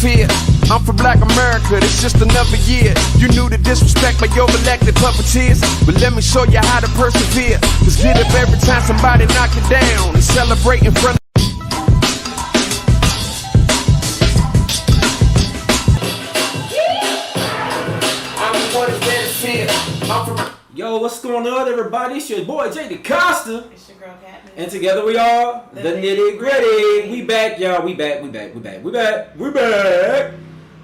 fear. I'm for Black America, it's just another year. You knew the disrespect by your elected puppeteers, but let me show you how to persevere. Cause get up every time somebody knock you down and celebrate in front of Yo, what's going on, everybody? It's your boy Jay DeCosta. It's your girl Cat. And together we are the Nitty Gritty. We back, y'all. We back.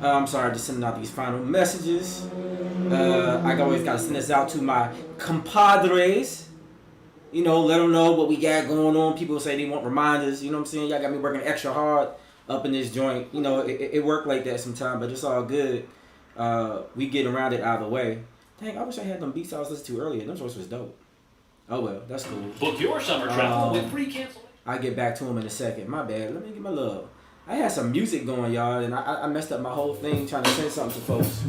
I'm sorry, just sending out these final messages. I always gotta send this out to my compadres. You know, let them know what we got going on. People say they want reminders. You know what I'm saying? Y'all got me working extra hard up in this joint. You know, it worked like that sometimes, but it's all good. We get around it either way. Dang, I wish I had them beats I was listening to earlier. Them joints was dope. Oh well, that's cool. Book your summer travel with free cancel. I'll get back to them in a second. My bad. Let me get my love. I had some music going, y'all, and I messed up my whole thing trying to send something to folks.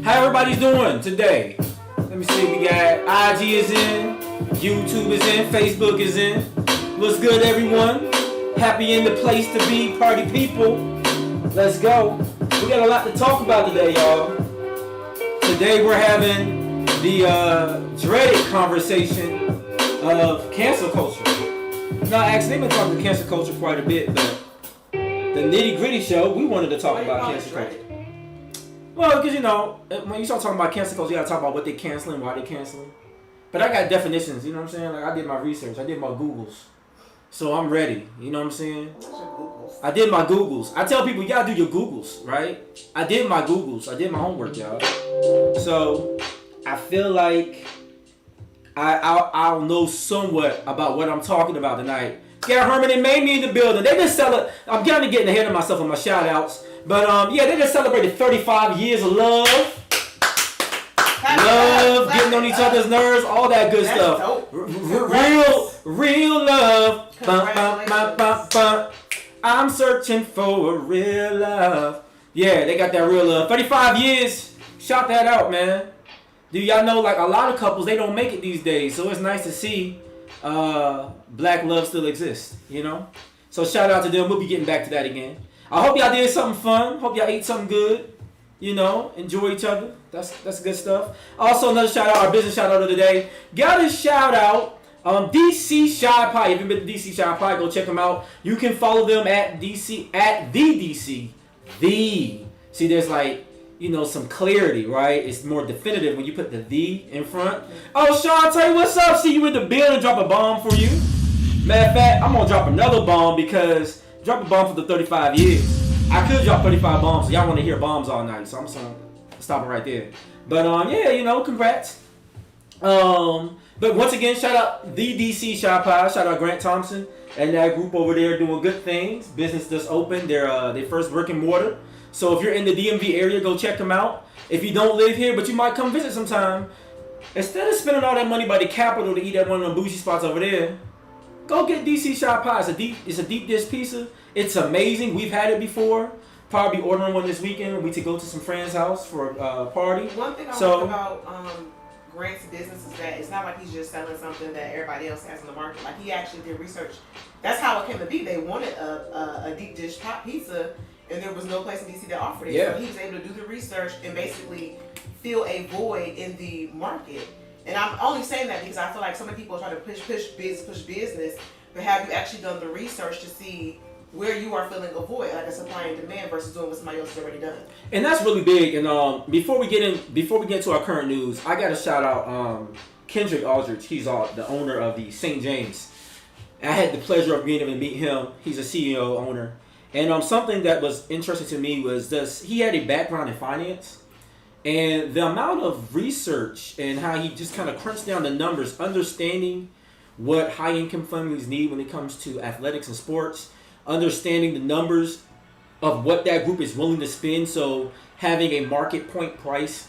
How everybody's doing today? Let me see. We got IG is in, YouTube is in, Facebook is in. What's good, everyone? Happy in the place to be, party people. Let's go. We got a lot to talk about today, y'all. Today we're having the dreaded conversation of cancel culture. Now, actually, they've been talking cancel culture quite a bit, but the Nitty Gritty show, we wanted to talk about cancel culture. Well, because, you know, when you start talking about cancel culture, you got to talk about what they're canceling, why they're canceling. But I got definitions, you know what I'm saying? Like, I did my research, I did my Googles. So I'm ready, you know what I'm saying? I did my Googles. I tell people, you gotta do your Googles, right? I did my Googles. I did my homework, y'all. So I feel like I'll know somewhat about what I'm talking about tonight. Garrett Herman and Mamie in the building. They just I'm kind of getting ahead of myself on my shout outs. But yeah, they just celebrated 35 years of love. Love, getting on each other's nerves, all that good stuff. Real love. I'm searching for a real love. Yeah, they got that real love. 35 years. Shout that out, man. Do y'all know, like, a lot of couples, they don't make it these days. So it's nice to see black love still exists, you know? So shout out to them. We'll be getting back to that again. I hope y'all did something fun. Hope y'all ate something good. You know, enjoy each other. That's good stuff. Also, another shout out, our business shout out of the day. Got a shout out, DC Shy Pie. If you've been to DC Shy Pie, go check them out. You can follow them at DC, at the DC. See, there's like, you know, some clarity, right? It's more definitive when you put the in front. Oh, Sean, tell you what's up. See you in the building. Drop a bomb for you. Matter of fact, I'm gonna drop another bomb because drop a bomb for the 35 years. I could drop 35 bombs. So y'all want to hear bombs all night, so I'm just gonna stop it right there. But yeah, you know, congrats. But once again, shout out the DC Shy Pie. Shout out Grant Thompson and that group over there doing good things. Business just opened their first brick and mortar. So if you're in the DMV area, go check them out. If you don't live here, but you might come visit sometime, instead of spending all that money by the Capitol to eat at one of them bougie spots over there, go get DC Shy Pie. It's a deep dish pizza. It's amazing. We've had it before. Probably ordering one this weekend. We could go to some friend's house for a party. One thing I like about Grant's business is that it's not like he's just selling something that everybody else has in the market. Like, he actually did research. That's how it came to be. They wanted a deep dish top pizza, and there was no place in DC that offered it. Yeah. So he was able to do the research and basically fill a void in the market. And I'm only saying that because I feel like so many people are trying to push business, but have you actually done the research to see where you are filling a void, like a supply and demand, versus doing what somebody else has already done? And that's really big. And before we get into our current news, I got to shout out Kendrick Aldridge. He's the owner of the St. James. I had the pleasure of being able to meet him. He's a CEO owner. And something that was interesting to me was he had a background in finance. And the amount of research and how he just kind of crunched down the numbers, understanding what high-income families need when it comes to athletics and sports, understanding the numbers of what that group is willing to spend, so having a market point price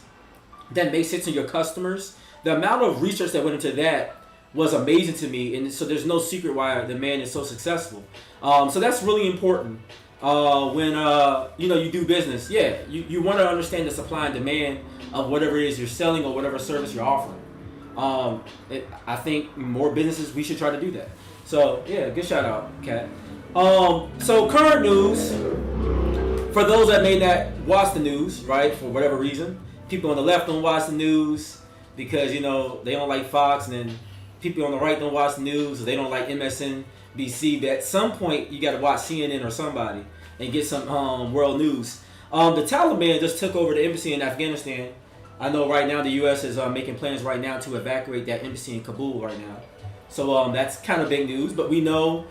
that makes sense to your customers. The amount of research that went into that was amazing to me, and so there's no secret why the man is so successful. So that's really important. When you do business, you want to understand the supply and demand of whatever it is you're selling or whatever service you're offering. I think more businesses, we should try to do that. So yeah, good shout out, Kat. So current news for those that may not watch the news, right, for whatever reason, people on the left don't watch the news because, you know, they don't like Fox, and then people on the right don't watch the news, or they don't like MSNBC. But at some point, you got to watch CNN or somebody and get some world news. The Taliban just took over the embassy in Afghanistan. I know right now the U.S. is making plans right now to evacuate that embassy in Kabul right now. So that's kind of big news. But we know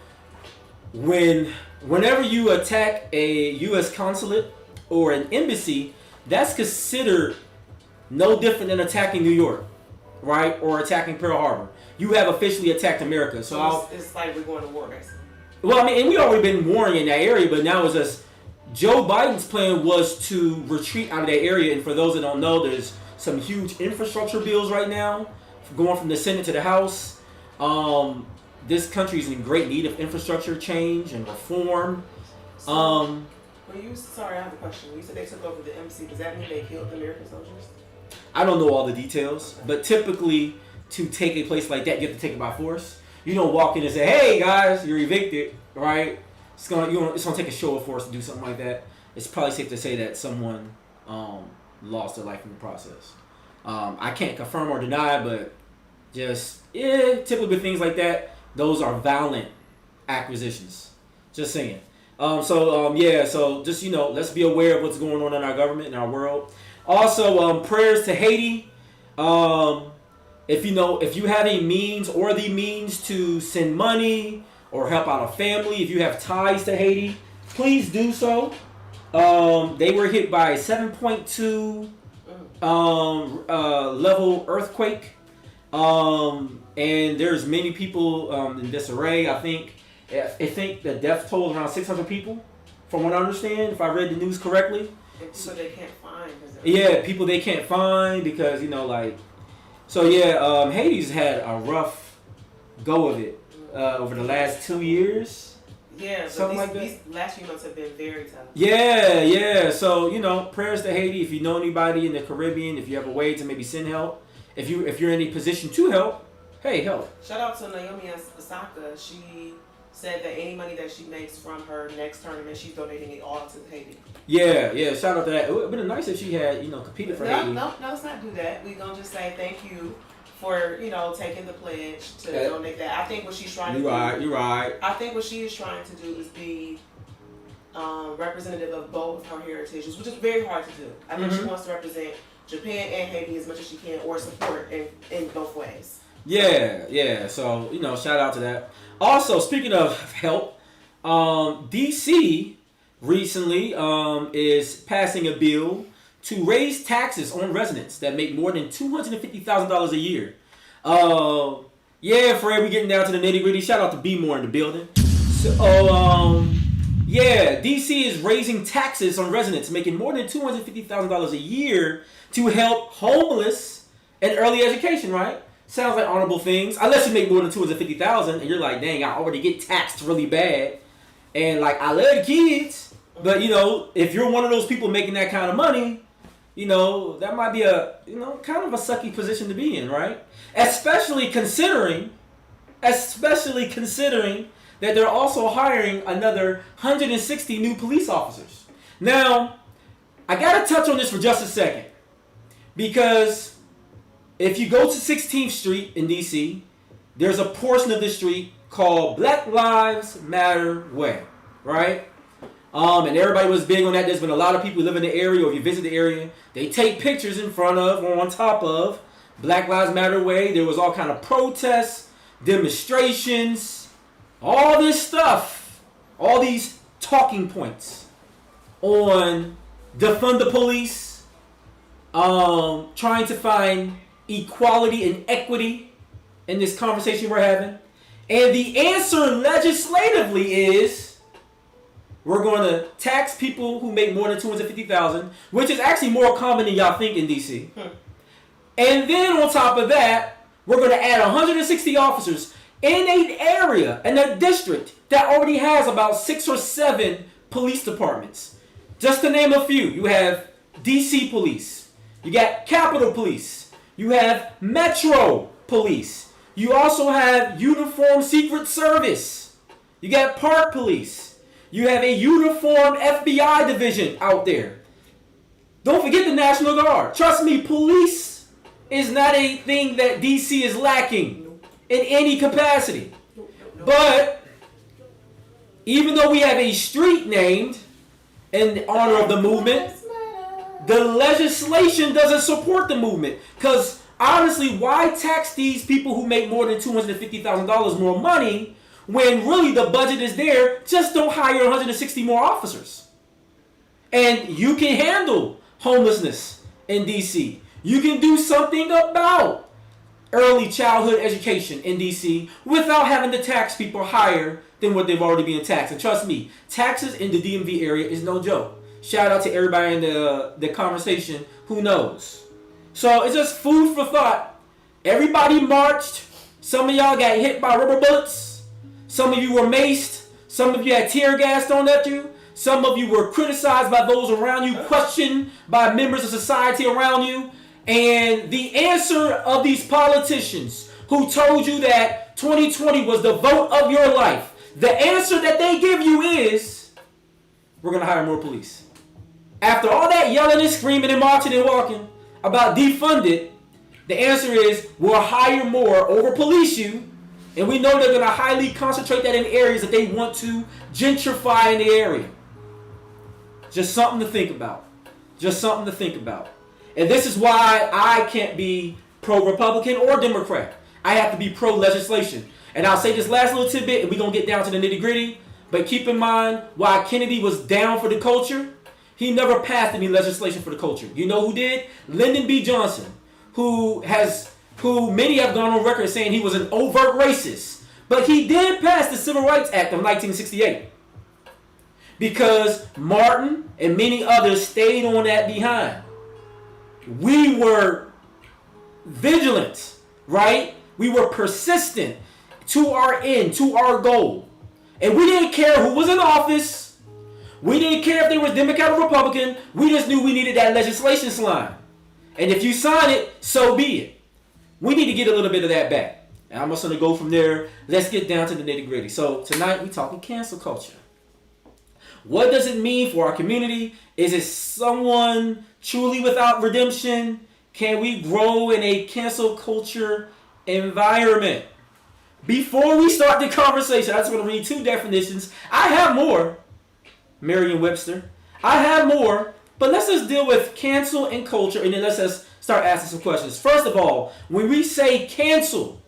whenever you attack a U.S. consulate or an embassy, that's considered no different than attacking New York, right? Or attacking Pearl Harbor. You have officially attacked America. So it's like we're going to war, basically. Well, I mean, and we already been warring in that area, but now it's just Joe Biden's plan was to retreat out of that area. And for those that don't know, there's some huge infrastructure bills right now going from the Senate to the House. This country is in great need of infrastructure change and reform. Sorry, I have a question. When you said they took over the embassy, does that mean they killed the American soldiers? I don't know all the details, but typically to take a place like that, you have to take it by force. You don't walk in and say, "Hey guys, you're evicted," right? It's gonna take a show of force to do something like that. It's probably safe to say that someone lost their life in the process. I can't confirm or deny, but typically with things like that, those are violent acquisitions. Just saying. So just, you know, let's be aware of what's going on in our government, in our world. Also, prayers to Haiti. If you have a means or the means to send money or help out a family, if you have ties to Haiti, please do so. They were hit by a 7.2 level earthquake. And there's many people in disarray. I think the death toll is around 600 people, from what I understand, if I read the news correctly. So they can't find. Yeah, people they can't find because, you know, like, Haiti's had a rough go of it over the last 2 years. Yeah, something like that. These last few months have been very tough. Yeah. So, you know, prayers to Haiti. If you know anybody in the Caribbean, if you have a way to maybe send help, if you're in a position to help, hey, help. Shout out to Naomi Osaka. She said that any money that she makes from her next tournament, she's donating it all to Haiti. Yeah. Shout out to that. It would have been nice if she had, you know, competed for Haiti. No, let's not do that. We're going to just say thank you for, you know, taking the pledge to donate that. I think what she's trying to do. You're right. I think what she is trying to do is be representative of both her heritages, which is very hard to do. I think she wants to represent Japan and Haiti as much as she can, or support in both ways. Yeah. So, you know, shout out to that. Also, speaking of help, DC recently is passing a bill to raise taxes on residents that make more than $250,000 a year. Fred, we getting down to the nitty gritty. Shout out to B More in the building. So, DC is raising taxes on residents making more than $250,000 a year to help homeless and early education, right? Sounds like honorable things. Unless you make more than $250,000 and you're like, dang, I already get taxed really bad. And like, I love the kids. But, you know, if you're one of those people making that kind of money, you know, that might be a, you know, kind of a sucky position to be in, right? Especially considering that they're also hiring another 160 new police officers. Now, I got to touch on this for just a second. Because if you go to 16th Street in D.C., there's a portion of the street called Black Lives Matter Way, right? And everybody was big on that. There's been a lot of people who live in the area, or if you visit the area, they take pictures in front of or on top of Black Lives Matter Way. There was all kind of protests, demonstrations, all this stuff, all these talking points on defund the police, trying to find equality and equity in this conversation we're having. And the answer legislatively is we're going to tax people who make more than $250,000, which is actually more common than y'all think in DC. And then on top of that, we're going to add 160 officers in an area, in a district that already has about 6 or 7 police departments. Just to name a few, you have DC Police, you got Capitol Police, you have Metro Police, you also have Uniform Secret Service, you got Park Police, You have a uniformed FBI division out there. Don't forget the National Guard. Trust me, police is not a thing that DC is lacking in any capacity. But even though we have a street named in honor of the movement, the legislation doesn't support the movement. Because honestly, why tax these people who make more than $250,000 more money when really the budget is there? Just don't hire 160 more officers. And you can handle homelessness in DC. You can do something about early childhood education in DC without having to tax people higher than what they've already been taxed. And trust me, taxes in the DMV area is no joke. Shout out to everybody in the conversation who knows. So it's just food for thought. Everybody marched. Some of y'all got hit by rubber bullets. Some of you were maced. Some of you had tear gas thrown at you. Some of you were criticized by those around you, questioned by members of society around you. And the answer of these politicians who told you that 2020 was the vote of your life, the answer that they give you is, we're going to hire more police. After all that yelling and screaming and marching and walking about defund it, the answer is we'll hire more, over police you, and we know they're going to highly concentrate that in areas that they want to gentrify in the area. Just something to think about. Just something to think about. And this is why I can't be pro-Republican or Democrat. I have to be pro-legislation. And I'll say this last little tidbit, and we're going to get down to the nitty-gritty. But keep in mind, while Kennedy was down for the culture, he never passed any legislation for the culture. You know who did? Lyndon B. Johnson, who many have gone on record saying he was an overt racist. But he did pass the Civil Rights Act of 1968. Because Martin and many others stayed on that behind. We were vigilant, right? We were persistent to our end, to our goal. And we didn't care who was in office. We didn't care if they were Democrat or Republican. We just knew we needed that legislation slime. And if you sign it, so be it. We need to get a little bit of that back. And I'm just going to go from there. Let's get down to the nitty gritty. So tonight we're talking cancel culture. What does it mean for our community? Is it someone truly without redemption? Can we grow in a cancel culture environment? Before we start the conversation, I just want to read two definitions. I have more, Merriam-Webster. I have more, but let's just deal with cancel and culture, and then let's just start asking some questions. First of all, when we say cancel,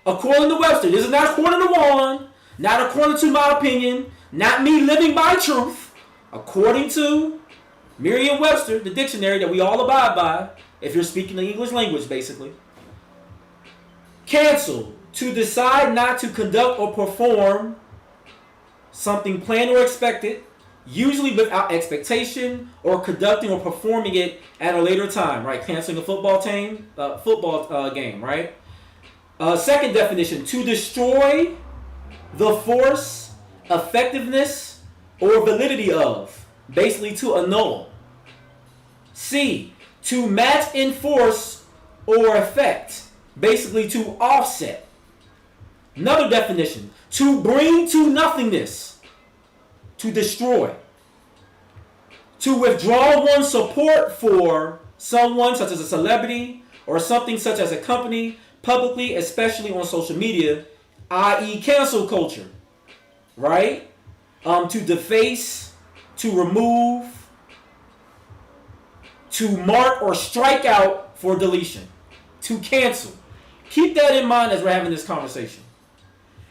according to Webster, this is not according to Juan, not according to my opinion, not me living by truth. According to Merriam-Webster, the dictionary that we all abide by, if you're speaking the English language, basically. Cancel, to decide not to conduct or perform something planned or expected, usually without expectation, or conducting or performing it at a later time, right? Canceling a football game, right? Second definition, to destroy the force, effectiveness, or validity of, basically to annul. C, to match in force or effect, basically to offset. Another definition, to bring to nothingness, to destroy. To withdraw one's support for someone such as a celebrity or something such as a company publicly, especially on social media, i.e. cancel culture. Right? To deface, to remove, to mark or strike out for deletion, to cancel. Keep that in mind as we're having this conversation.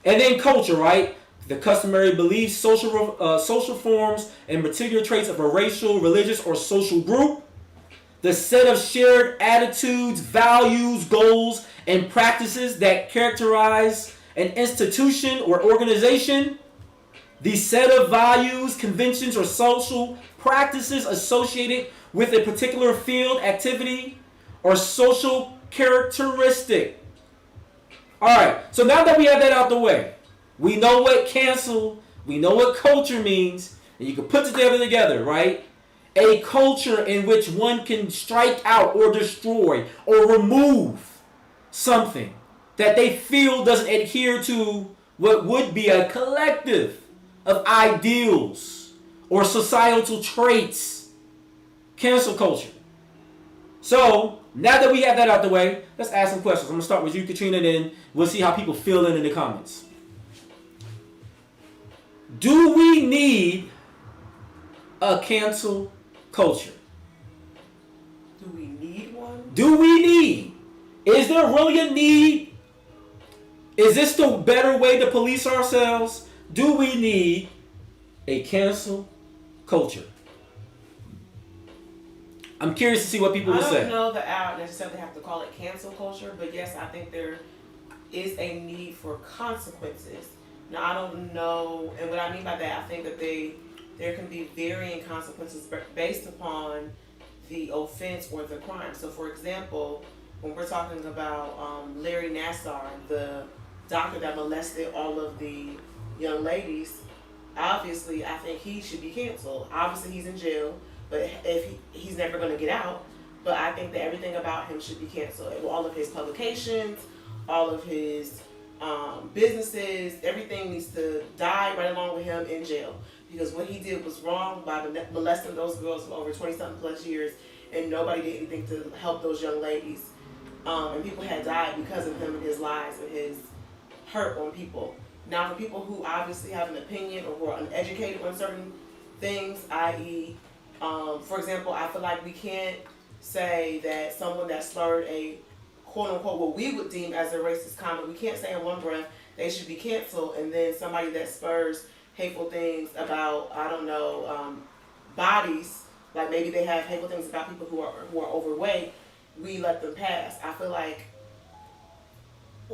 And then culture, right? The customary beliefs, social forms, and particular traits of a racial, religious, or social group. The set of shared attitudes, values, goals, and practices that characterize an institution or organization. The set of values, conventions, or social practices associated with a particular field, activity, or social characteristic. Alright, so now that we have that out the way, we know what cancel, we know what culture means, and you can put together, right? A culture in which one can strike out or destroy or remove something that they feel doesn't adhere to what would be a collective of ideals or societal traits. Cancel culture. So, now that we have that out the way, let's ask some questions. I'm going to start with you, Katrina, then we'll see how people fill in the comments. Do we need a cancel culture? Do we need one? Do we need? Is there really a need? Is this the better way to police ourselves? Do we need a cancel culture? I'm curious to see what people will say. I don't know that I necessarily have to call it cancel culture, but yes, I think there is a need for consequences. Now, I don't know, and what I mean by that, I think that there can be varying consequences based upon the offense or the crime. So, for example, when we're talking about Larry Nassar, the doctor that molested all of the young ladies, obviously, I think he should be canceled. Obviously, he's in jail. But if he's never going to get out, but I think that everything about him should be canceled. All of his publications, all of his businesses, everything needs to die right along with him in jail. Because what he did was wrong by molesting those girls for over 20-something plus years, and nobody did anything to help those young ladies. And people had died because of him and his lies and his hurt on people. Now, for people who obviously have an opinion or who are uneducated on certain things, i.e., for example, I feel like we can't say that someone that slurred a quote-unquote what we would deem as a racist comment, we can't say in one breath they should be canceled, and then somebody that spurs hateful things about, I don't know, bodies, like maybe they have hateful things about people who are overweight, we let them pass. I feel like,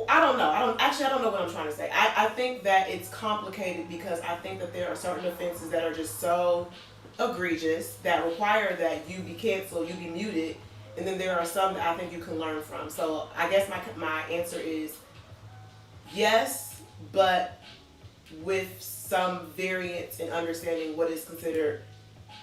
I don't know. I don't know what I'm trying to say. I think that it's complicated because I think that there are certain offenses that are just so egregious that require that you be canceled, you be muted, and then there are some that I think you can learn from. So I guess my answer is yes, but with some variance in understanding what is considered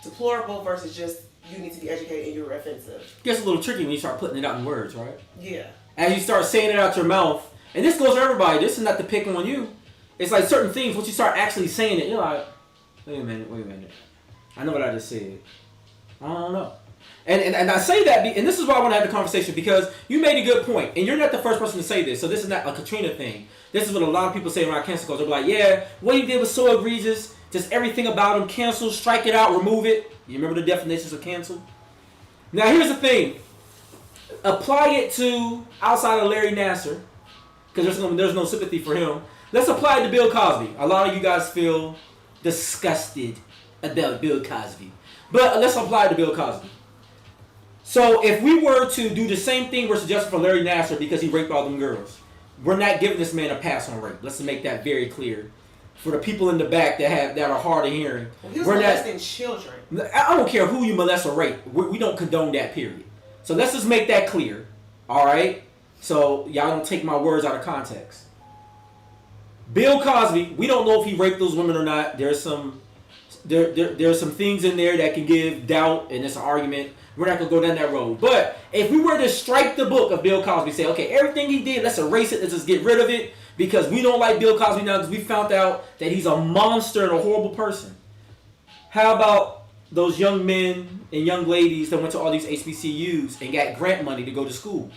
deplorable versus just you need to be educated and you're offensive. It gets a little tricky when you start putting it out in words, right? Yeah. As you start saying it out your mouth, and this goes for everybody, this is not to pick on you. It's like certain things, once you start actually saying it, you're like, wait a minute. I know what I just said. I don't know. And I say that, and this is why I want to have the conversation, because you made a good point, and you're not the first person to say this, so this is not a Katrina thing. This is what a lot of people say around cancel culture. They're like, yeah, what he did was so egregious, just everything about him, cancel, strike it out, remove it. You remember the definitions of cancel? Now here's the thing. Apply it to outside of Larry Nassar, because there's no sympathy for him. Let's apply it to Bill Cosby. A lot of you guys feel disgusted about Bill Cosby. But let's apply it to Bill Cosby. So if we were to do the same thing we're suggesting for Larry Nassar because he raped all them girls, we're not giving this man a pass on rape. Let's make that very clear. For the people in the back that are hard of hearing. Well, he was molesting children. I don't care who you molest or rape. We don't condone that, period. So let's just make that clear. All right? So y'all don't take my words out of context. Bill Cosby, we don't know if he raped those women or not. There's some things in there that can give doubt, and it's an argument. We're not going to go down that road. But if we were to strike the book of Bill Cosby, say, okay, everything he did, let's erase it, let's just get rid of it, because we don't like Bill Cosby now because we found out that he's a monster and a horrible person. How about those young men and young ladies that went to all these HBCUs and got grant money to go to school?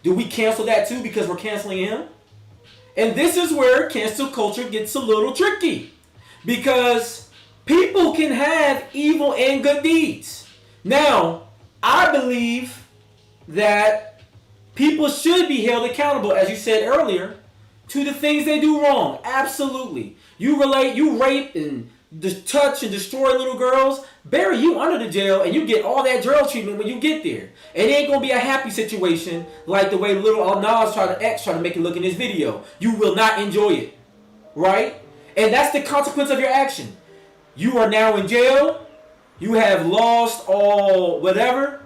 Do we cancel that too because we're canceling him? And this is where cancel culture gets a little tricky, because people can have evil and good deeds. Now, I believe that people should be held accountable, as you said earlier, to the things they do wrong. Absolutely. You rape and touch and destroy little girls, bury you under the jail, and you get all that jail treatment when you get there. It ain't gonna be a happy situation like the way little Nas tried to make it look in his video. You will not enjoy it, right? And that's the consequence of your action. You are now in jail. You have lost all whatever,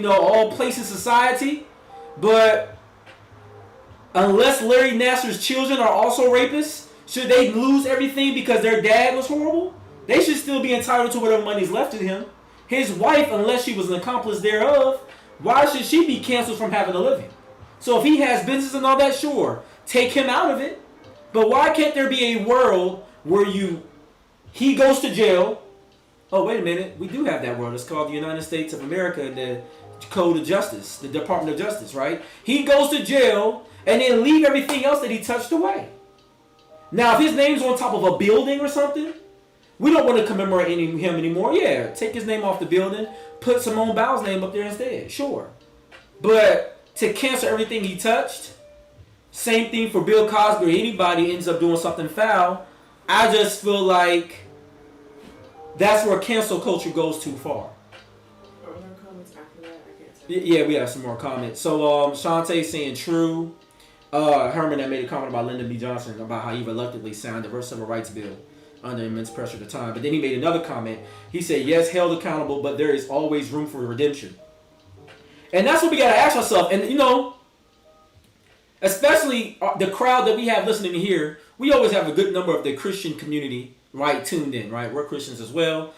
all place in society. But unless Larry Nassar's children are also rapists, should they lose everything because their dad was horrible? They should still be entitled to whatever money is left to him. His wife, unless she was an accomplice thereof, why should she be canceled from having a living? So if he has business and all that, sure, take him out of it. But why can't there be a world where you He goes to jail. Oh, wait a minute. We do have that word. It's called the United States of America, the Code of Justice, the Department of Justice, right? He goes to jail and then leave everything else that he touched away. Now, if his name's on top of a building or something, we don't want to commemorate him anymore. Yeah, take his name off the building, put Simone Biles' name up there instead. Sure. But to cancel everything he touched, same thing for Bill Cosby or anybody ends up doing something foul, I just feel like that's where cancel culture goes too far. Are there comments after that? I can't tell. Yeah, we have some more comments. So, Shantae saying true. Herman that made a comment about Lyndon B. Johnson about how he reluctantly signed the civil rights bill under immense pressure at the time. But then he made another comment. He said, yes, held accountable, but there is always room for redemption. And that's what we got to ask ourselves. And, you know, especially the crowd that we have listening here, we always have a good number of the Christian community, right, tuned in, right? We're Christians as well.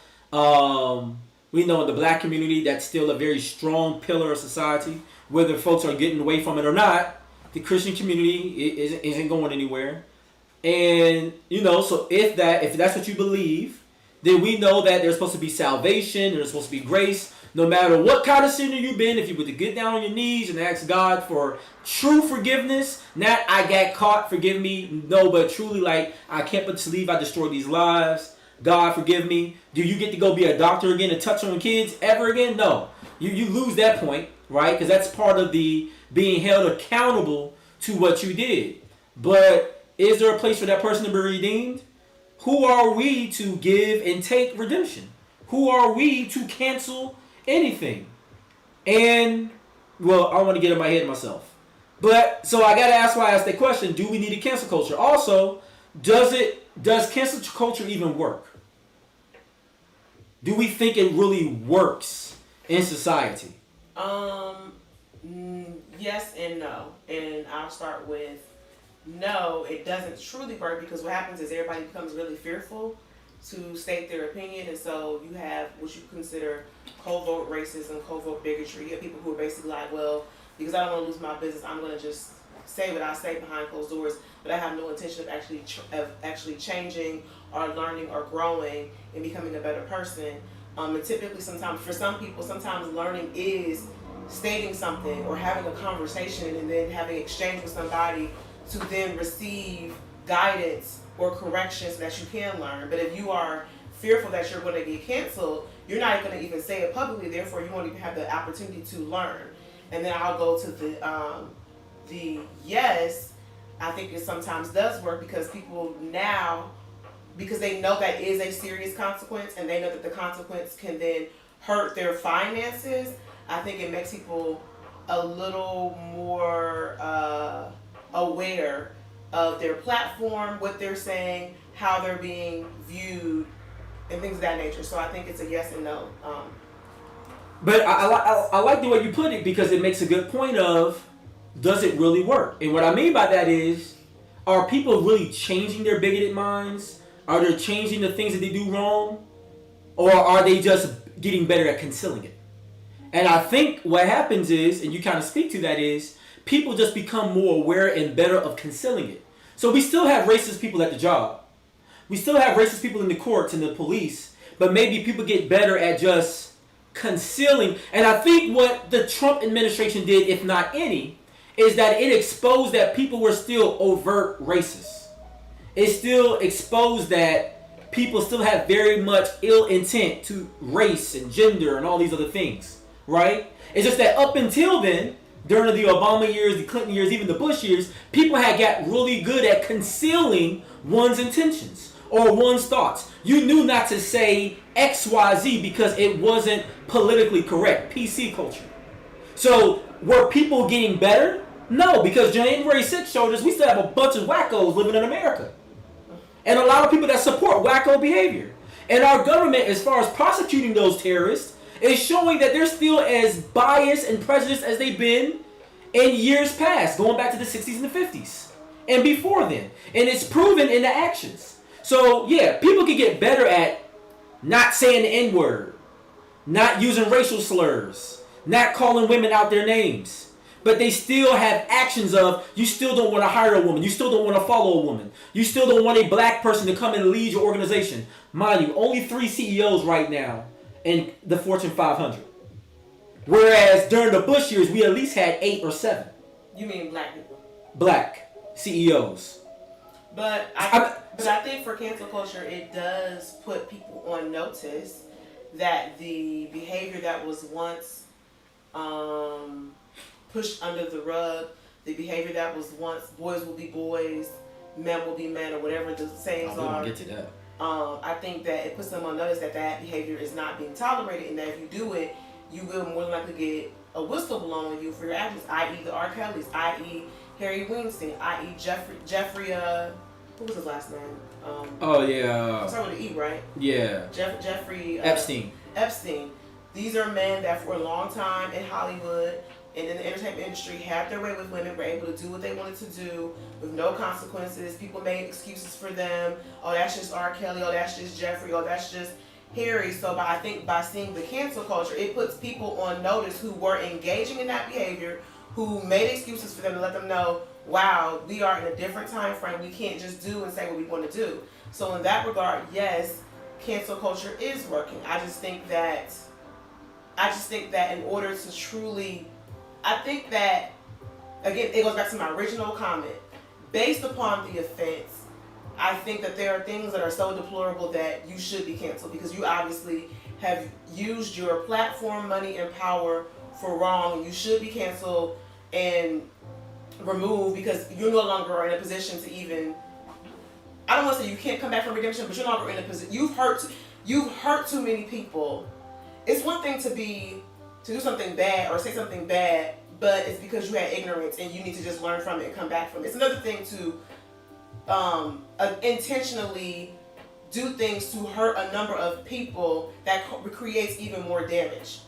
We know in the black community, that's still a very strong pillar of society. Whether folks are getting away from it or not, the Christian community isn't going anywhere. And, you know, so if that's what you believe, then we know that there's supposed to be salvation, there's supposed to be grace. No matter what kind of sinner you've been, if you were to get down on your knees and ask God for true forgiveness, not I got caught, forgive me, no, but truly like, I can't believe I destroyed these lives, God forgive me. Do you get to go be a doctor again and touch on kids ever again? No. You lose that point, right? Because that's part of the being held accountable to what you did. But is there a place for that person to be redeemed? Who are we to give and take redemption? Who are we to cancel anything? And, well, I want to get in my head myself. But, so I got to ask why I asked that question. Do we need a cancel culture? Also, does cancel culture even work? Do we think it really works in society? Yes and no. And I'll start with no, it doesn't truly work, because what happens is everybody becomes really fearful to state their opinion, and so you have what you consider covert racism, covert bigotry. You have people who are basically like, well, because I don't want to lose my business, I'm going to just say what I say behind closed doors, but I have no intention of actually changing or learning or growing and becoming a better person. And typically, sometimes for some people, sometimes learning is stating something or having a conversation and then having exchange with somebody to then receive guidance or correction so that you can learn. But if you are fearful that you're going to get canceled, you're not going to even say it publicly, therefore you won't even have the opportunity to learn. And then I'll go to the yes, I think it sometimes does work, because people now, because they know that is a serious consequence and they know that the consequence can then hurt their finances, I think it makes people a little more aware of their platform, what they're saying, how they're being viewed, and things of that nature. So I think it's a yes and no. But I like the way you put it, because it makes a good point of, does it really work? And what I mean by that is, are people really changing their bigoted minds? Are they changing the things that they do wrong? Or are they just getting better at concealing it? And I think what happens is, and you kind of speak to that, is people just become more aware and better of concealing it. So we still have racist people at the job. We still have racist people in the courts and the police. But maybe people get better at just concealing. And I think what the Trump administration did, if not any, is that it exposed that people were still overt racist. It still exposed that people still have very much ill intent to race and gender and all these other things. Right? It's just that up until then, during the Obama years, the Clinton years, even the Bush years, people had got really good at concealing one's intentions or one's thoughts. You knew not to say XYZ because it wasn't politically correct. PC culture. So were people getting better? No, because January 6th showed us we still have a bunch of wackos living in America. And a lot of people that support wacko behavior. And our government, as far as prosecuting those terrorists, is showing that they're still as biased and prejudiced as they've been in years past, going back to the 60s and the 50s, and before then. And it's proven in the actions. So, yeah, people can get better at not saying the N-word, not using racial slurs, not calling women out their names. But they still have actions of, you still don't want to hire a woman. You still don't want to follow a woman. You still don't want a black person to come and lead your organization. Mind you, only 3 CEOs right now in the Fortune 500. Whereas during the Bush years, we at least had 8 or 7. You mean black people? Black CEOs. But I think for cancel culture, it does put people on notice that the behavior that was once pushed under the rug, the behavior that was once boys will be boys, men will be men, or whatever the sayings are. Get to that. I think that it puts them on notice that behavior is not being tolerated, and that if you do it, you will more than likely get a whistle blown on you for your actions, i.e. the R. Kellys, i.e. Harry Weinstein, i.e. Jeffrey, what was his last name? Started with an E, right? Yeah. Jeffrey Epstein. These are men that for a long time in Hollywood and in the entertainment industry had their way with women, were able to do what they wanted to do with no consequences. People made excuses for them. Oh, that's just R. Kelly. Oh, that's just Jeffrey. Oh, that's just Harry. So I think by seeing the cancel culture, it puts people on notice who were engaging in that behavior, who made excuses for them to let them know, wow, we are in a different time frame. We can't just do and say what we want to do. So in that regard, yes, cancel culture is working. I just think that in order to truly, I think that, again, it goes back to my original comment. Based upon the offense, I think that there are things that are so deplorable that you should be canceled, because you obviously have used your platform, money, and power for wrong. You should be canceled and removed, because you no longer are in a position to even, I don't want to say you can't come back from redemption, but you're no longer in a position. You've hurt too many people. It's one thing to do something bad or say something bad, but it's because you had ignorance and you need to just learn from it and come back from it. It's another thing to intentionally do things to hurt a number of people that creates even more damage.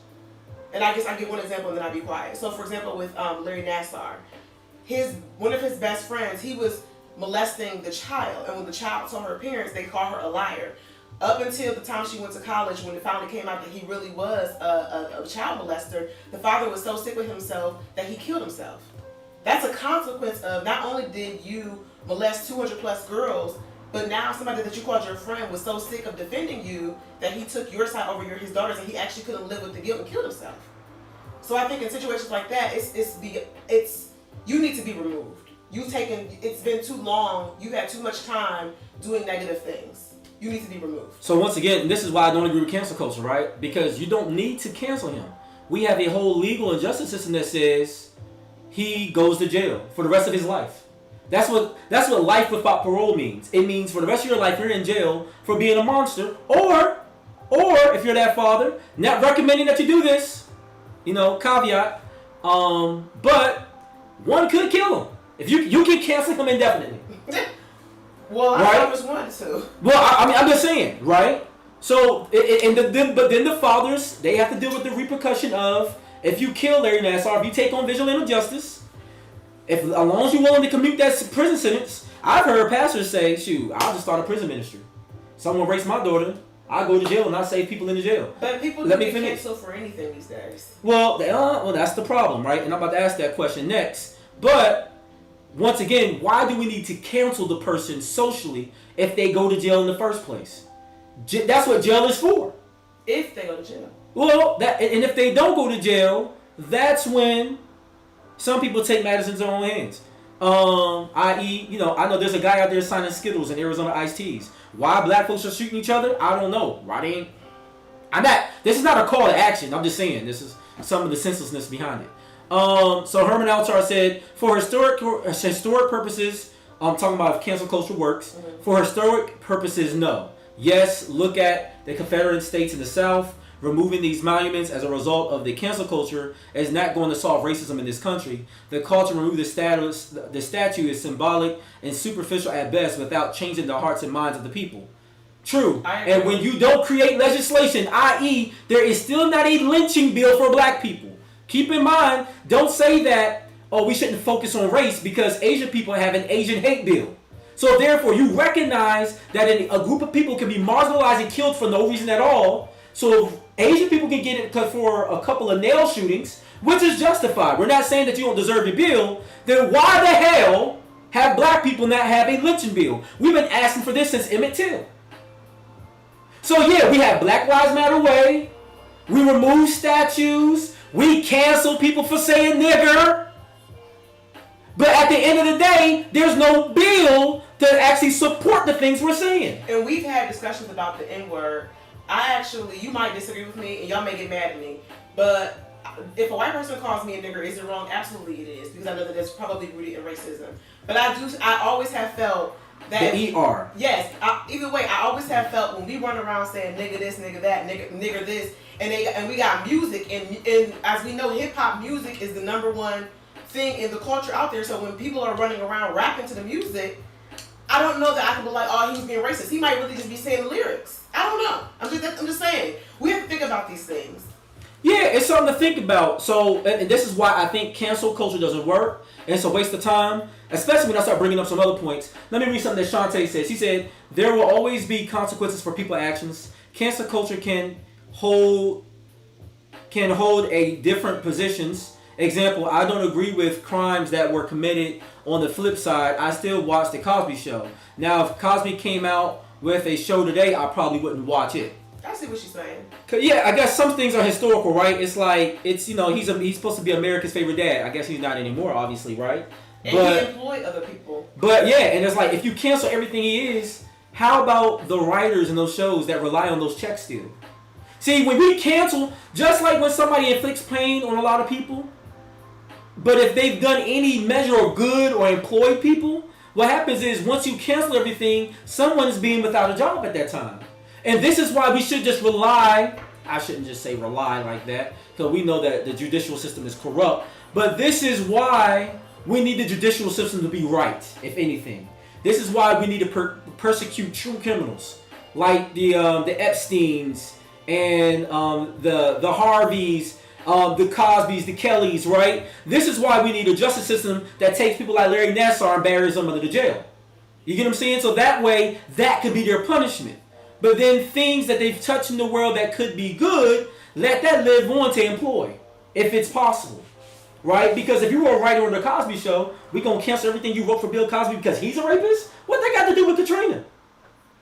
And I guess I'll give one example and then I'll be quiet. So for example, with Larry Nassar, one of his best friends, he was molesting the child, and when the child told her parents, they called her a liar. Up until the time she went to college, when it finally came out that he really was a child molester, the father was so sick with himself that he killed himself. That's a consequence of not only did you molest 200 plus girls, but now somebody that you called your friend was so sick of defending you that he took your side over his daughter's, and he actually couldn't live with the guilt and killed himself. So I think in situations like that, you need to be removed. It's been too long. You've had too much time doing negative things. You need to be removed. So once again, this is why I don't agree with cancel culture, right? Because you don't need to cancel him. We have a whole legal and justice system that says he goes to jail for the rest of his life. That's what life without parole means. It means for the rest of your life you're in jail for being a monster, or if you're that father, not recommending that you do this, caveat. But one could kill him. If you can cancel him indefinitely. Well, right? I was one too. Well, I'm just saying, right? So, but then the fathers, they have to deal with the repercussion of, if you kill Larry Nassar, if you take on vigilante justice, as long as you're willing to commute that prison sentence. I've heard pastors say, shoot, I'll just start a prison ministry. Someone rapes my daughter, I go to jail and I save people in the jail. But people can get canceled for anything these days. Well, that's the problem, right? And I'm about to ask that question next. But once again, why do we need to cancel the person socially if they go to jail in the first place? That's what jail is for. If they go to jail. Well, and if they don't go to jail, that's when some people take matters into their own hands. I.e., I know there's a guy out there signing Skittles and Arizona iced teas. Why black folks are shooting each other, I don't know. Why they ain't? This is not a call to action. I'm just saying this is some of the senselessness behind it. So Herman Altar said, for historic purposes, I'm talking about if cancel culture works. Mm-hmm. For historic purposes, no. Yes, look at the Confederate States in the South. Removing these monuments as a result of the cancel culture is not going to solve racism in this country. The call to remove the statue is symbolic and superficial at best without changing the hearts and minds of the people. True. And when you don't create legislation, i.e., there is still not a lynching bill for black people. Keep in mind, don't say that, we shouldn't focus on race because Asian people have an Asian hate bill. So therefore, you recognize that a group of people can be marginalized and killed for no reason at all. So if Asian people can get it for a couple of nail shootings, which is justified. We're not saying that you don't deserve your bill. Then why the hell have black people not have a lynching bill? We've been asking for this since Emmett Till. So yeah, we have Black Lives Matter Way. We remove statues. We cancel people for saying nigger. But at the end of the day, there's no bill to actually support the things we're saying. And we've had discussions about the N-word. You might disagree with me, and y'all may get mad at me, but if a white person calls me a nigger, is it wrong? Absolutely it is, because I know that it's probably rooted in racism. But I always have felt that... The ER. Yes. Either way, I always have felt when we run around saying nigger this, nigger that, nigger this, and we got music, and as we know, hip-hop music is the number one thing in the culture out there, so when people are running around rapping to the music, I don't know that I can be like, oh, he's being racist. He might really just be saying the lyrics. I don't know. I'm just saying. We have to think about these things. Yeah, it's something to think about. So, and this is why I think cancel culture doesn't work. And it's a waste of time, especially when I start bringing up some other points. Let me read something that Shantae says. He said, there will always be consequences for people's actions. Cancel culture can hold a different positions. Example, I don't agree with crimes that were committed. On the flip side, I still watch the Cosby Show. Now, if Cosby came out with a show today, I probably wouldn't watch it. I see what she's saying. Yeah, I guess some things are historical, right? It's like, he's supposed to be America's favorite dad. I guess he's not anymore, obviously, right? And he employed other people. But yeah, and it's like, if you cancel everything he is, how about the writers in those shows that rely on those checks still? See, when we cancel, just like when somebody inflicts pain on a lot of people, but if they've done any measure of good or employed people, what happens is once you cancel everything, someone's being without a job at that time. And this is why we should just rely, I shouldn't just say rely like that, because we know that the judicial system is corrupt, but this is why we need the judicial system to be right, if anything. This is why we need to persecute true criminals, like the Epsteins and the Harveys, the Cosbys, the Kellys, right? This is why we need a justice system that takes people like Larry Nassar and buries them under the jail. You get what I'm saying? So that way, that could be their punishment. But then things that they've touched in the world that could be good, let that live on to employ, if it's possible, right? Because if you were a writer on the Cosby Show, we gonna cancel everything you wrote for Bill Cosby because he's a rapist? What that got to do with Katrina?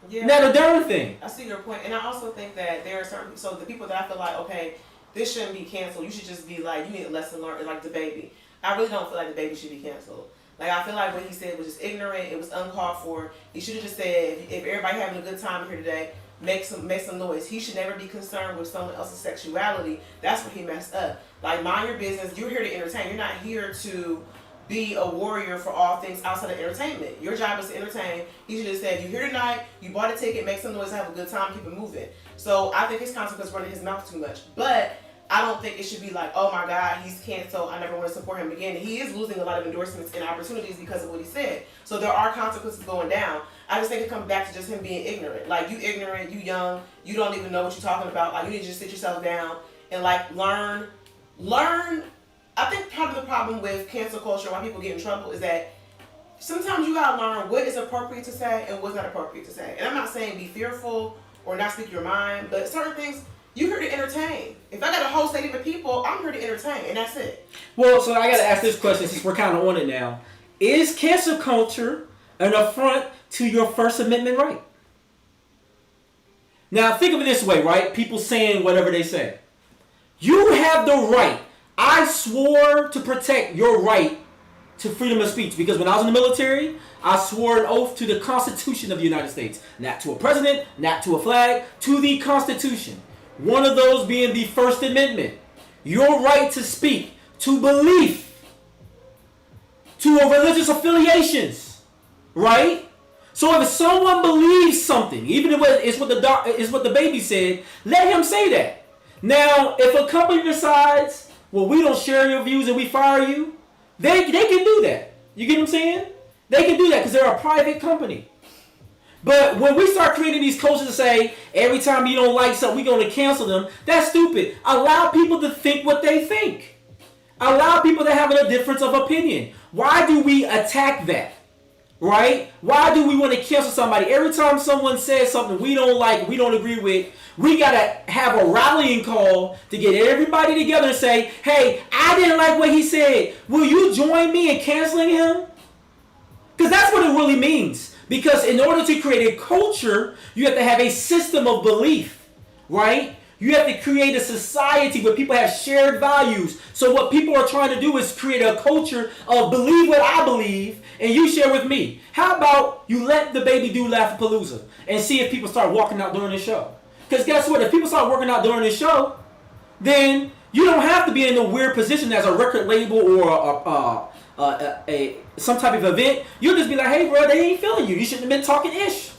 Yeah, not a darn thing. I see your point, and I also think that there are certain, so the people that I feel like, okay, this shouldn't be canceled. You should just be like, you need a lesson learned, like the baby. I really don't feel like the baby should be canceled. Like, I feel like what he said was just ignorant. It was uncalled for. He should have just said, if everybody having a good time here today, make some noise. He should never be concerned with someone else's sexuality. That's where he messed up. Like, mind your business. You're here to entertain. You're not here to be a warrior for all things outside of entertainment. Your job is to entertain. He should have said, you're here tonight, you bought a ticket, make some noise, have a good time, keep it moving. So I think his consequence running his mouth too much. But I don't think it should be like, oh my God, he's canceled, I never want to support him again. He is losing a lot of endorsements and opportunities because of what he said. So there are consequences going down. I just think it comes back to just him being ignorant. Like, you ignorant, you young, you don't even know what you're talking about. Like, you need to just sit yourself down and like learn. I think part of the problem with cancel culture, why people get in trouble, is that sometimes you gotta learn what is appropriate to say and what's not appropriate to say. And I'm not saying be fearful or not speak your mind, but certain things, you're here to entertain. If I got a whole stadium of people, I'm here to entertain, and that's it. Well, so I gotta ask this question since we're kind of on it now. Is cancel culture an affront to your First Amendment right? Now, think of it this way, right? People saying whatever they say. You have the right. I swore to protect your right to freedom of speech because when I was in the military, I swore an oath to the Constitution of the United States. Not to a president, not to a flag, to the Constitution. One of those being the First Amendment. Your right to speak, to belief, to religious affiliations, right? So if someone believes something, even if it's what the baby said, let him say that. Now, if a company decides, well, we don't share your views and we fire you, they can do that. You get what I'm saying? They can do that because they're a private company. But when we start creating these cultures to say, every time you don't like something, we're going to cancel them, that's stupid. Allow people to think what they think. Allow people to have a difference of opinion. Why do we attack that? Right? Why do we want to cancel somebody? Every time someone says something we don't like, we don't agree with, We got to have a rallying call to get everybody together and say, hey, I didn't like what he said. Will you join me in canceling him? Because that's what it really means. Because in order to create a culture, you have to have a system of belief, right? You have to create a society where people have shared values. So what people are trying to do is create a culture of believe what I believe and you share with me. How about you let the baby do Laugh-A-Palooza and see if people start walking out during the show? Because guess what? If people start working out during the show, then you don't have to be in a weird position as a record label or some type of event. You'll just be like, hey, bro, they ain't feeling you. You shouldn't have been talking ish.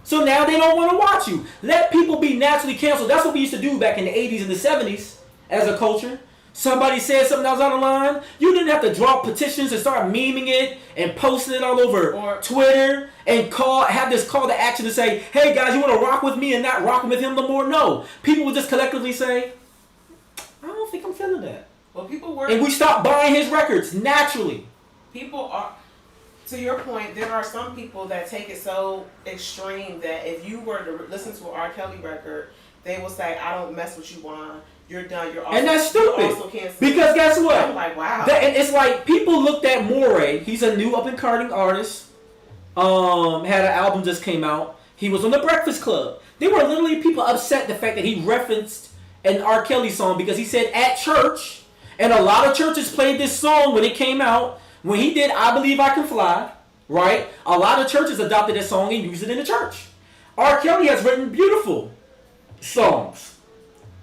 So now they don't want to watch you. Let people be naturally canceled. That's what we used to do back in the 80s and the 70s as a culture. Somebody said something that was out of line. You didn't have to draw petitions and start memeing it and posting it all over Twitter and have this call to action to say, hey guys, you want to rock with me and not rock with him no more? No. People would just collectively say, I don't think I'm feeling that. Well, people were. And we stopped buying his records naturally. People are. To your point, there are some people that take it so extreme that if you were to listen to an R. Kelly record, they will say, I don't mess with you, Juan. You're done. You're also, and that's stupid. Also canceled. Because guess what? I'm like, wow. It's like people looked at Moray. He's a new up-and-coming artist. Had an album just came out. He was on the Breakfast Club. There were literally people upset the fact that he referenced an R. Kelly song because he said at church, and a lot of churches played this song when it came out. When he did I Believe I Can Fly, right? A lot of churches adopted that song and used it in the church. R. Kelly has written beautiful songs.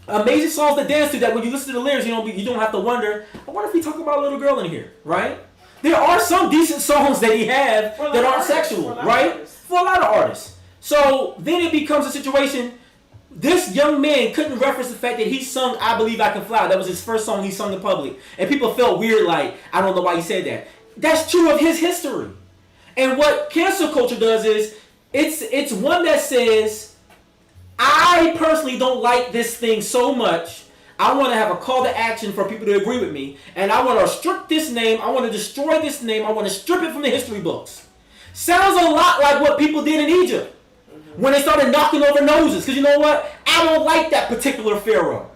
Amazing songs to dance to that when you listen to the lyrics, you don't have to wonder, I wonder if he talk about a little girl in here, right? There are some decent songs that he have that aren't sexual, right? For a lot of artists. So then it becomes a situation, this young man couldn't reference the fact that he sung I Believe I Can Fly. That was his first song he sung in public. And people felt weird like, I don't know why he said that. That's true of his history. And what cancel culture does is, it's one that says, I personally don't like this thing so much. I want to have a call to action for people to agree with me. And I want to strip this name. I want to destroy this name. I want to strip it from the history books. Sounds a lot like what people did in Egypt. When they started knocking over noses. Because you know what? I don't like that particular pharaoh.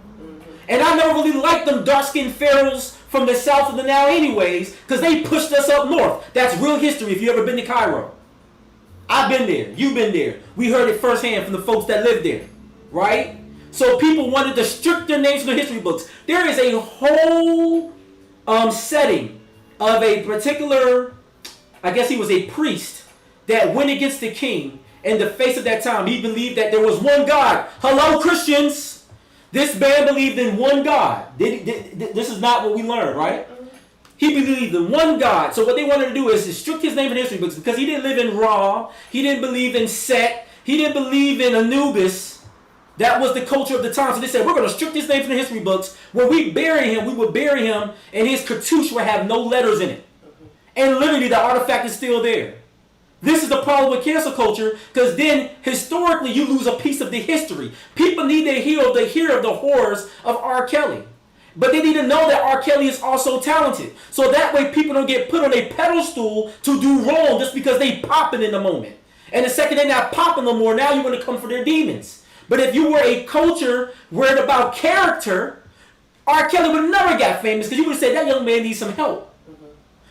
And I never really liked them dark-skinned pharaohs from the south of the Nile anyways. Because they pushed us up north. That's real history if you ever been to Cairo. I've been there. You've been there. We heard it firsthand from the folks that lived there. Right? So people wanted to strip their names from the history books. There is a whole setting of a particular, I guess he was a priest, that went against the king. In the face of that time, he believed that there was one God. Hello, Christians. This man believed in one God. This is not what we learned, right? He believed in one God. So what they wanted to do is restrict his name in history books because he didn't live in Ra. He didn't believe in Set. He didn't believe in Anubis. That was the culture of the time. So they said, we're going to strip his name from the history books. When we bury him, we will bury him, and his cartouche will have no letters in it. And literally, the artifact is still there. This is the problem with cancel culture, because then historically you lose a piece of the history. People need to hear of the horrors of R. Kelly. But they need to know that R. Kelly is also talented. So that way people don't get put on a pedestal to do wrong just because they popping in the moment. And the second they're not popping no more, now you want to come for their demons. But if you were a culture worried about character, R. Kelly would have never got famous because you would have said that young man needs some help.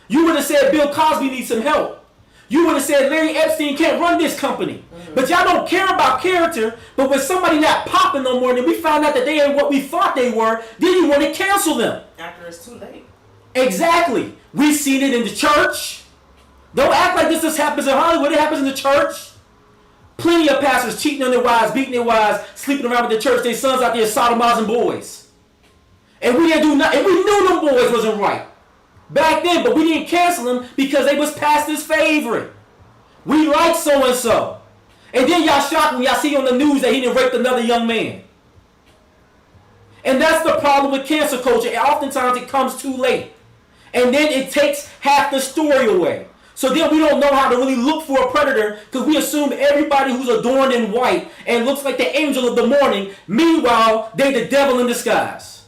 You would have said Bill Cosby needs some help. You would have said Larry Epstein can't run this company. But y'all don't care about character. But when somebody not popping no more, then we found out that they ain't what we thought they were, then you want to cancel them. After it's too late. Exactly. We've seen it in the church. Don't act like this just happens in Hollywood. It happens in the church. Plenty of pastors cheating on their wives, beating their wives, sleeping around with the church. Their sons out there sodomizing boys. And we didn't do nothing. And we knew them boys wasn't right back then, but we didn't cancel them because they was pastor's favorite. We like so-and-so. And then y'all shocked when y'all see on the news that he done raped another young man. And that's the problem with cancel culture. And oftentimes it comes too late. And then it takes half the story away. So then we don't know how to really look for a predator because we assume everybody who's adorned in white and looks like the angel of the morning, meanwhile, they the devil in disguise.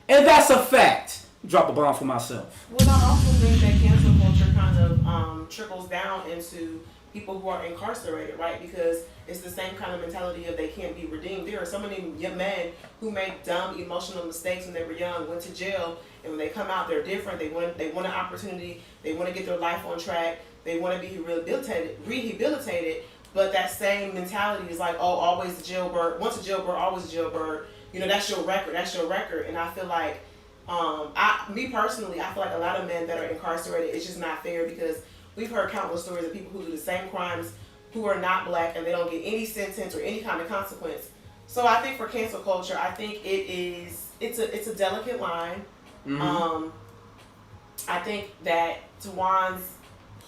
And that's a fact. Drop the bomb for myself. Well, I also think that cancel culture kind of trickles down into people who are incarcerated, right? Because it's the same kind of mentality of they can't be redeemed. There are so many young men who make dumb emotional mistakes when they were young, went to jail, and when they come out, they're different. They want an opportunity. They want to get their life on track. They want to be rehabilitated. But that same mentality is like, oh, always a jailbird. Once a jailbird, always a jailbird. You know, that's your record. That's your record. And I feel like, me personally, I feel like a lot of men that are incarcerated, it's just not fair because we've heard countless stories of people who do the same crimes who are not black and they don't get any sentence or any kind of consequence. So I think for cancel culture, I think it's a delicate line. Mm-hmm. I think that to Juan's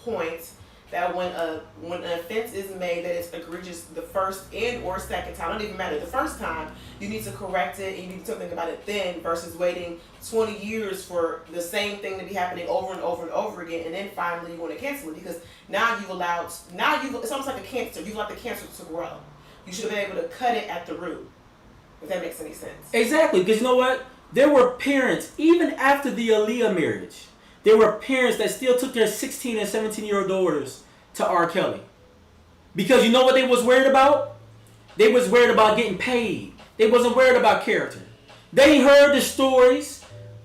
point, that when an offense is made that it's egregious the first and or second time, it don't even matter, the first time, you need to correct it and you need to think about it then versus waiting 20 years for the same thing to be happening over and over and over again, and then finally you want to cancel it because it's almost like a cancer. You've allowed the cancer to grow. You should have been able to cut it at the root, if that makes any sense. Exactly, because you know what? There were parents, even after the Aaliyah marriage, there were parents that still took their 16 and 17-year-old daughters to R. Kelly. Because you know what they was worried about? They was worried about getting paid. They wasn't worried about character. They heard the stories.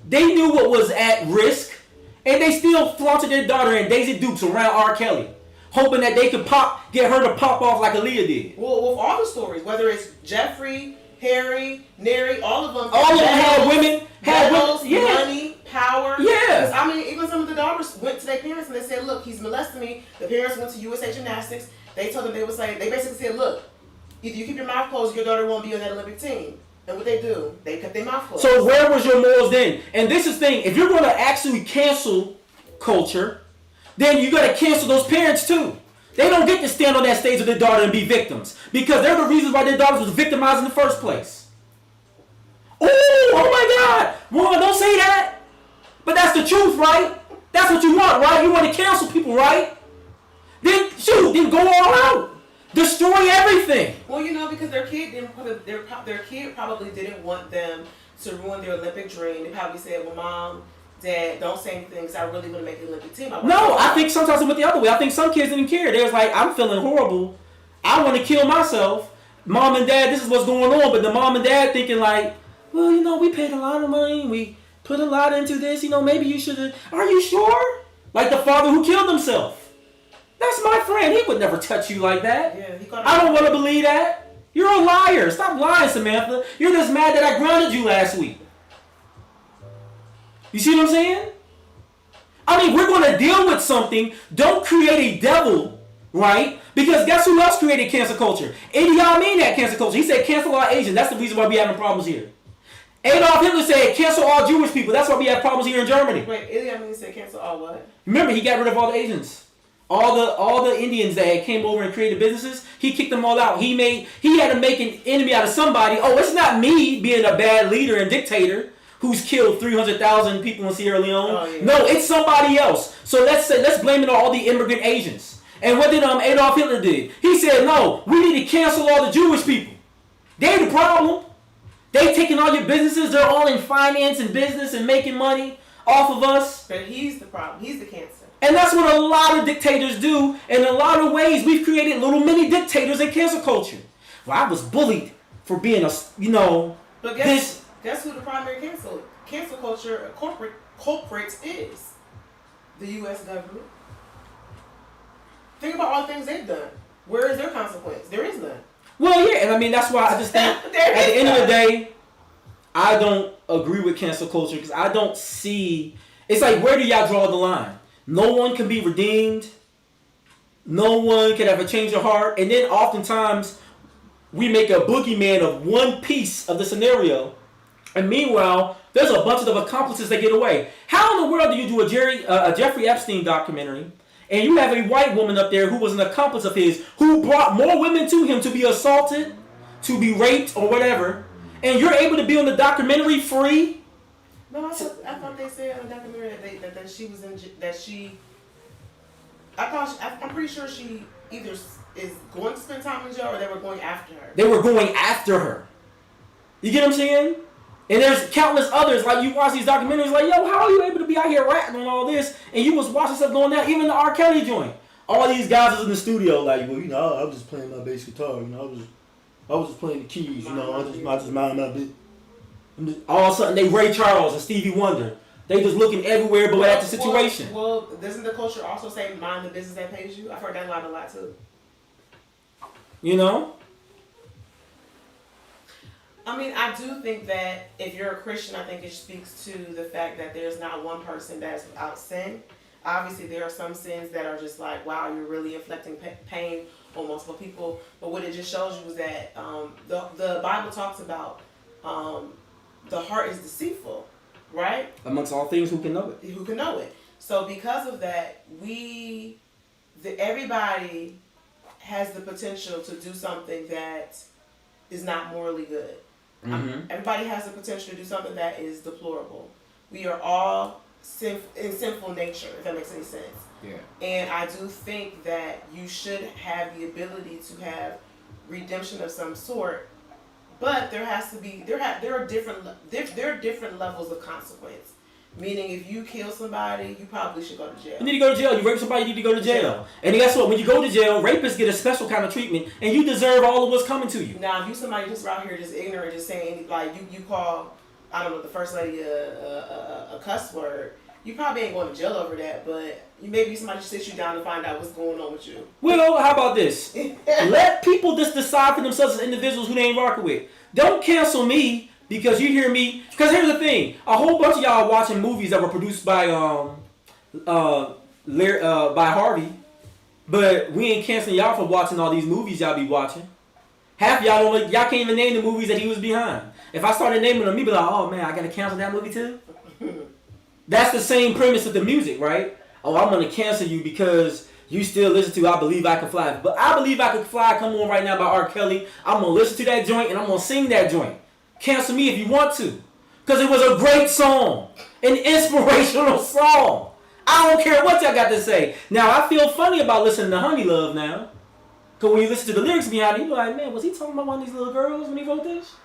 They knew what was at risk. And they still flaunted their daughter in Daisy Dukes around R. Kelly, hoping that they could get her to pop off like Aaliyah did. Well, with all the stories, whether it's Jeffrey, Harry, Neri, all of them had women, yeah. money, power. Yeah. I mean, even some of the daughters went to their parents and they said, look, he's molesting me. The parents went to USA Gymnastics. They told them, they basically said, look, if you keep your mouth closed, your daughter won't be on that Olympic team. And what they do, they kept their mouth closed. So where was your morals then? And this is the thing, if you're going to actually cancel culture, then you got to cancel those parents too. They don't get to stand on that stage with their daughter and be victims. Because they're the reasons why their daughters was victimized in the first place. Oh my God. Well, don't say that. But that's the truth, right? That's what you want, right? You want to cancel people, right? Then go all out. Destroy everything. Well, you know, because their kid probably didn't want them to ruin their Olympic dream. They probably said, well, Mom, Dad, don't say anything because I really want to make the Olympic team. I think sometimes it went the other way. I think some kids didn't care. They was like, I'm feeling horrible. I want to kill myself. Mom and Dad, this is what's going on. But the mom and dad thinking like, well, you know, we paid a lot of money. We put a lot into this. You know, maybe you should have. Are you sure? Like the father who killed himself. That's my friend. He would never touch you like that. Yeah, I don't want to believe that. You're a liar. Stop lying, Samantha. You're just mad that I grounded you last week. You see what I'm saying? I mean, we're going to deal with something. Don't create a devil, right? Because guess who else created cancel culture? Idi Amin had cancel culture. He said cancel all Asians. That's the reason why we having problems here. Adolf Hitler said cancel all Jewish people. That's why we have problems here in Germany. Wait, Idi Amin said cancel all what? Remember, he got rid of all the Asians. All the Indians that came over and created businesses, he kicked them all out. He had to make an enemy out of somebody. Oh, it's not me being a bad leader and dictator who's killed 300,000 people in Sierra Leone. Oh, yeah. No, it's somebody else. So let's blame it on all the immigrant Asians. And what did Adolf Hitler did? He said, no, we need to cancel all the Jewish people. They're the problem. They taking all your businesses. They're all in finance and business and making money off of us. But he's the problem. He's the cancer. And that's what a lot of dictators do. In a lot of ways, we've created little mini dictators in cancel culture. Well, I was bullied for being But guess who the primary cancel culture culprit is? The U.S. government. Think about all the things they've done. Where is their consequence? There is none. Well, yeah, and I mean, that's why I just think at the end of the day, I don't agree with cancel culture because I don't see... It's like, where do y'all draw the line? No one can be redeemed. No one can ever change your heart. And then oftentimes, we make a boogeyman of one piece of the scenario. And meanwhile, there's a bunch of accomplices that get away. How in the world do you do a Jeffrey Epstein documentary and you have a white woman up there who was an accomplice of his who brought more women to him to be assaulted, to be raped, or whatever, and you're able to be on the documentary free? No, I thought they said on the documentary that she was in that she. I'm pretty sure she either is going to spend time in jail or they were going after her. They were going after her. You get what I'm saying? And there's countless others, like you watch these documentaries like, yo, how are you able to be out here ratting on all this? And you was watching stuff going down, even the R. Kelly joint. All these guys was in the studio like, well, I was just playing my bass guitar. I was just playing the keys. I just mind my bit. All of a sudden, they Ray Charles and Stevie Wonder. They just looking everywhere but at the situation. Well, doesn't the culture also say mind the business that pays you? I've heard that line a lot too. I mean, I do think that if you're a Christian, I think it speaks to the fact that there's not one person that's without sin. Obviously, there are some sins that are just like, wow, you're really inflicting pain on multiple people. But what it just shows you is that the Bible talks about the heart is deceitful, right? Amongst all things, who can know it? Who can know it? So because of that, everybody has the potential to do something that is not morally good. Mm-hmm. Everybody has the potential to do something that is deplorable. We are all in sinful nature, if that makes any sense. Yeah. And I do think that you should have the ability to have redemption of some sort, but there has to be there are different levels of consequence. Meaning, if you kill somebody, you probably should go to jail. You need to go to jail. You rape somebody, you need to go to jail. And guess what? When you go to jail, rapists get a special kind of treatment, and you deserve all of what's coming to you. Now, if you somebody just out here just ignorant, just saying like you call, I don't know, the first lady a cuss word, you probably ain't going to jail over that. But maybe somebody should sit you down and find out what's going on with you. Well, how about this? Let people just decide for themselves as individuals who they ain't rocking with. Don't cancel me. Because you hear me, because here's the thing, a whole bunch of y'all watching movies that were produced by Harvey, but we ain't canceling y'all for watching all these movies y'all be watching. Half y'all can't even name the movies that he was behind. If I started naming them, you'd be like, oh man, I gotta cancel that movie too? That's the same premise of the music, right? Oh, I'm gonna cancel you because you still listen to I Believe I Can Fly. But I Believe I Can Fly, come on right now by R. Kelly. I'm gonna listen to that joint and I'm gonna sing that joint. Cancel me if you want to. Because it was a great song. An inspirational song. I don't care what y'all got to say. Now, I feel funny about listening to Honey Love now. Because when you listen to the lyrics behind it, you're like, man, was he talking about one of these little girls when he wrote this?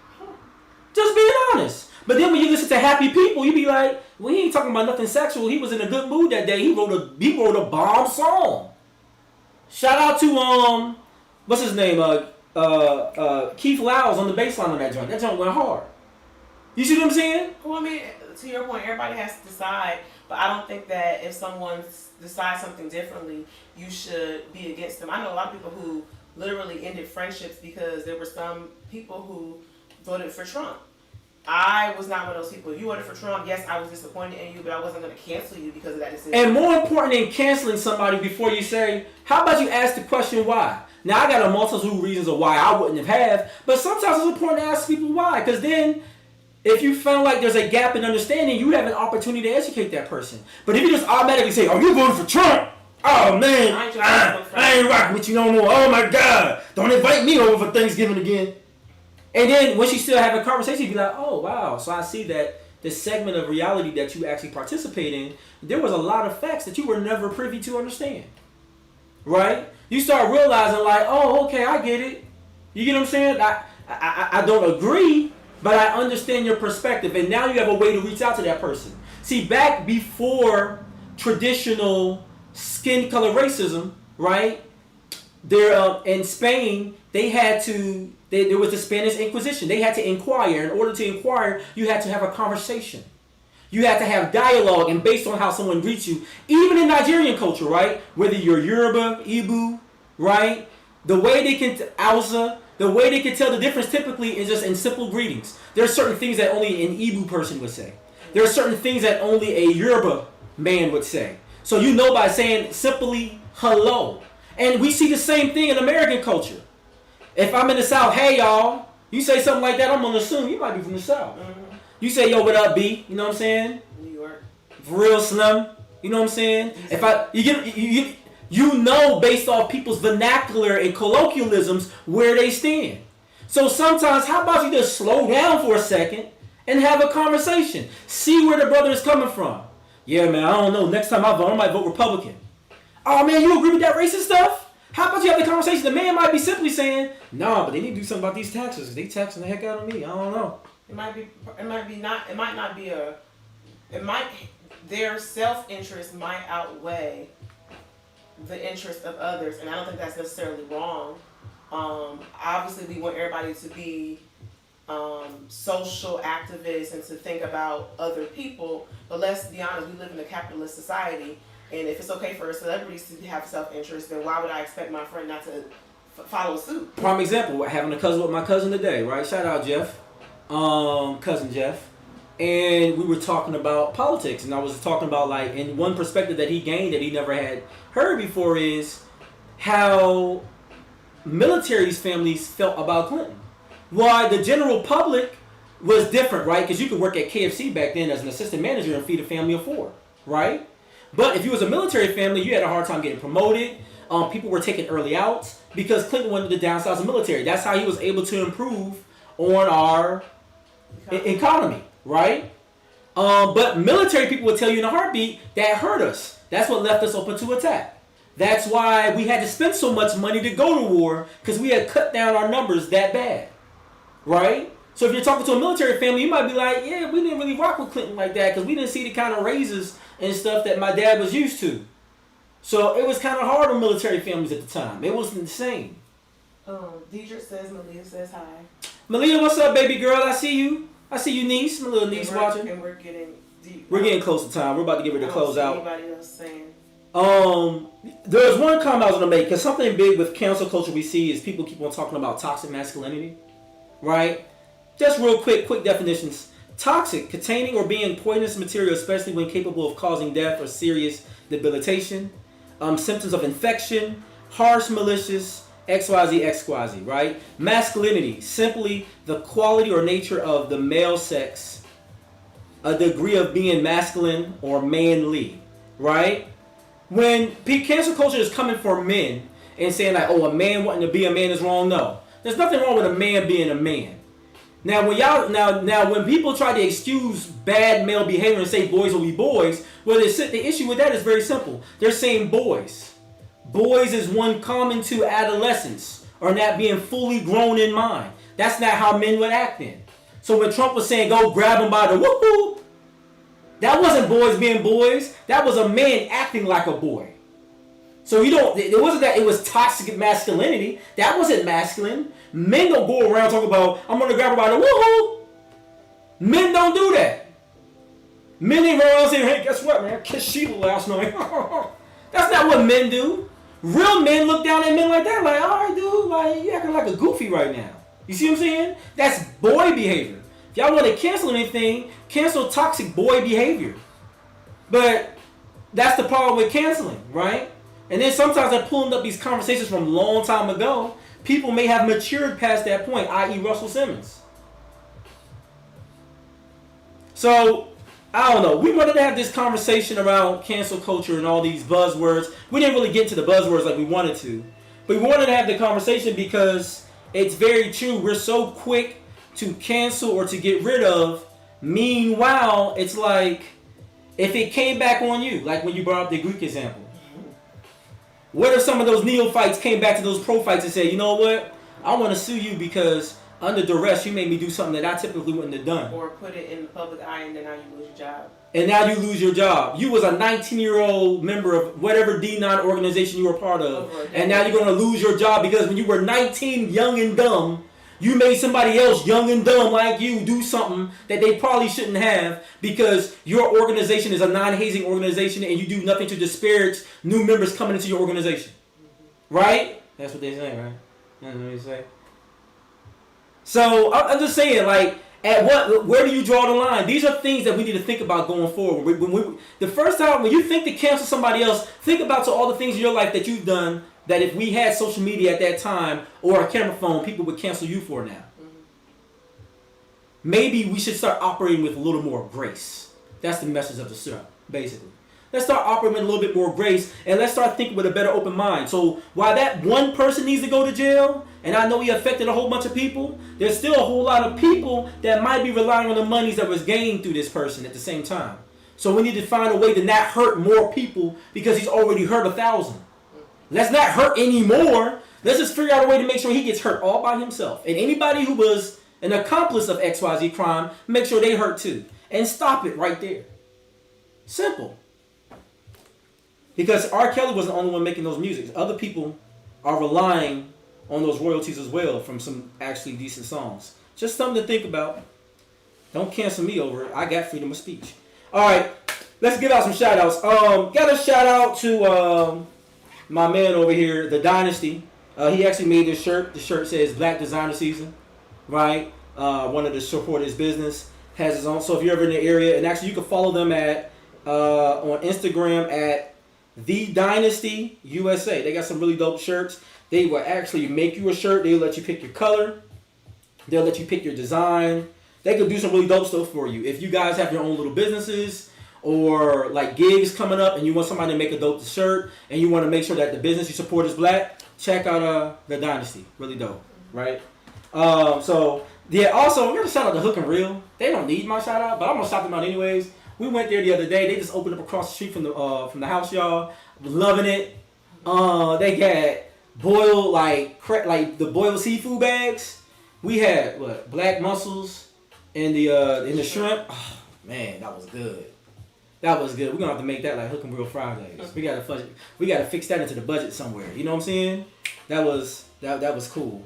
Just being honest. But then when you listen to Happy People, you be like, well, he ain't talking about nothing sexual. He was in a good mood that day. He wrote a bomb song. Shout out to, what's his name? Keith Lowes on the bass line on that joint. That joint went hard. You see what I'm saying? Well, I mean, to your point, everybody has to decide, but I don't think that if someone decides something differently, you should be against them. I know a lot of people who literally ended friendships because there were some people who voted for Trump. I was not one of those people. If you voted for Trump, yes, I was disappointed in you, but I wasn't going to cancel you because of that decision. And more important than canceling somebody before you say, how about you ask the question why? Now, I got a multitude of reasons of why I wouldn't have, but sometimes it's important to ask people why. Because then, if you feel like there's a gap in understanding, you have an opportunity to educate that person. But if you just automatically say, oh, you voted for Trump? Oh, man, I ain't rocking with you no more. Oh, my God. Don't invite me over for Thanksgiving again. And then, once you still have a conversation, you be like, oh, wow. So I see that this segment of reality that you actually participate in, there was a lot of facts that you were never privy to understand. Right? You start realizing like, oh, okay, I get it. You get what I'm saying? I don't agree, but I understand your perspective. And now you have a way to reach out to that person. See, back before traditional skin color racism, right? There in Spain, there was the Spanish Inquisition. They had to inquire. In order to inquire, you had to have a conversation. You have to have dialogue, and based on how someone greets you, even in Nigerian culture, right? Whether you're Yoruba, Igbo, right? The way they can tell the difference typically is just in simple greetings. There are certain things that only an Igbo person would say. There are certain things that only a Yoruba man would say. So you know by saying simply hello. And we see the same thing in American culture. If I'm in the South, hey y'all, you say something like that, I'm gonna assume you might be from the South. Mm-hmm. You say, yo, what up, B? You know what I'm saying? New York. Real Slim. You know what I'm saying? You know based off people's vernacular and colloquialisms where they stand. So sometimes, how about you just slow down for a second and have a conversation? See where the brother is coming from. Yeah, man, I don't know. Next time I vote, I might vote Republican. Oh, man, you agree with that racist stuff? How about you have the conversation? The man might be simply saying, nah, but they need to do something about these taxes. They taxing the heck out of me. I don't know. Their self-interest might outweigh the interest of others, and I don't think that's necessarily wrong. Obviously, we want everybody to be social activists and to think about other people, but let's be honest, we live in a capitalist society, and if it's okay for celebrities to have self-interest, then why would I expect my friend not to follow suit? Prime example, having a cousin with my cousin today, right? Shout out Jeff, cousin Jeff. And we were talking about politics, and I was talking about, like, in one perspective that he gained that he never had heard before is how military's families felt about Clinton. Why the general public was different, right? Because you could work at KFC back then as an assistant manager and feed a family of 4, right? But if you was a military family, you had a hard time getting promoted. People were taking early outs because Clinton wanted to downsize the military. That's how he was able to improve on our economy. Right? But military people would tell you in a heartbeat that hurt us. That's what left us open to attack. That's why we had to spend so much money to go to war, because we had cut down our numbers that bad. Right? So if you're talking to a military family, you might be like, yeah, we didn't really rock with Clinton like that because we didn't see the kind of raises and stuff that my dad was used to. So it was kind of hard on military families at the time. It was insane. Deidre says, Malia says hi. Malia, what's up, baby girl? I see you. I see you, niece. My little niece watching. And we're getting deep. We're getting close to time. We're about to get ready to close out. Anybody else saying? There's one comment I was gonna make, because something big with cancel culture we see is people keep on talking about toxic masculinity, right? Just real quick definitions. Toxic, containing or being poisonous material, especially when capable of causing death or serious debilitation. Symptoms of infection, harsh, malicious, XYZ, right? Masculinity, simply the quality or nature of the male sex, a degree of being masculine or manly, right? When cancel culture is coming for men and saying like, oh, a man wanting to be a man is wrong, no. There's nothing wrong with a man being a man. Now when people try to excuse bad male behavior and say boys will be boys, well, the issue with that is very simple. They're saying boys. Boys is one common to adolescence, or not being fully grown in mind. That's not how men would act then. So when Trump was saying go grab him by the whoop, that wasn't boys being boys. That was a man acting like a boy. So it wasn't that it was toxic masculinity. That wasn't masculine. Men don't go around talking about, I'm going to grab her by the woohoo. Men don't do that. Men ain't run around saying, hey, guess what, man? I kissed Sheila last night. That's not what men do. Real men look down at men like that, like, all right, dude, like, you acting like a goofy right now. You see what I'm saying? That's boy behavior. If y'all want to cancel anything, cancel toxic boy behavior. But that's the problem with canceling, right? And then sometimes I'm pulling up these conversations from a long time ago. People may have matured past that point, i.e. Russell Simmons. So, I don't know. We wanted to have this conversation around cancel culture and all these buzzwords. We didn't really get into the buzzwords like we wanted to. But we wanted to have the conversation because it's very true. We're so quick to cancel or to get rid of. Meanwhile, it's like, if it came back on you, like when you brought up the Greek example. What if some of those neophytes came back to those pro-fights and said, you know what? I want to sue you because under duress, you made me do something that I typically wouldn't have done. Or put it in the public eye and then now you lose your job. And now you lose your job. You was a 19-year-old member of whatever D9 organization you were part of. And now you're going to lose your job because when you were 19, young and dumb, you made somebody else young and dumb like you do something that they probably shouldn't have because your organization is a non-hazing organization and you do nothing to disparage new members coming into your organization. Right? That's what they say, right? That's what they say. So I'm just saying, like, where do you draw the line? These are things that we need to think about going forward. The first time when you think to cancel somebody else, think about all the things in your life that you've done that if we had social media at that time or a camera phone, people would cancel you for now. Mm-hmm. Maybe we should start operating with a little more grace. That's the message of the show, basically. Let's start operating with a little bit more grace and let's start thinking with a better open mind. So while that one person needs to go to jail, and I know he affected a whole bunch of people, there's still a whole lot of people that might be relying on the monies that was gained through this person at the same time. So we need to find a way to not hurt more people because he's already hurt 1,000. Let's not hurt anymore. Let's just figure out a way to make sure he gets hurt all by himself. And anybody who was an accomplice of XYZ crime, make sure they hurt too. And stop it right there. Simple. Because R. Kelly wasn't the only one making those music. Other people are relying on those royalties as well from some actually decent songs. Just something to think about. Don't cancel me over it. I got freedom of speech. All right, let's give out some shout outs. Got a shout out to my man over here, The Dynasty. He actually made this shirt. The shirt says Black Designer Season, right? One of the support his business has his own. So if you're ever in the area, and actually you can follow them at on Instagram at The Dynasty USA. They got some really dope shirts. They will actually make you a shirt. They'll let you pick your color. They'll let you pick your design. They could do some really dope stuff for you. If you guys have your own little businesses or like gigs coming up and you want somebody to make a dope shirt and you want to make sure that the business you support is black, check out The Dynasty. Really dope, right? So yeah, also we got to shout out to Hook and Reel. They don't need my shout out, but I'm gonna shout them out anyways. We went there the other day. They just opened up across the street from the house, y'all. Loving it. They got boiled like the boiled seafood bags. We had black mussels and the shrimp. Oh, man, that was good. That was good. We're gonna have to make that like Hook and Reel Fridays. We gotta fix that into the budget somewhere. You know what I'm saying? That was cool.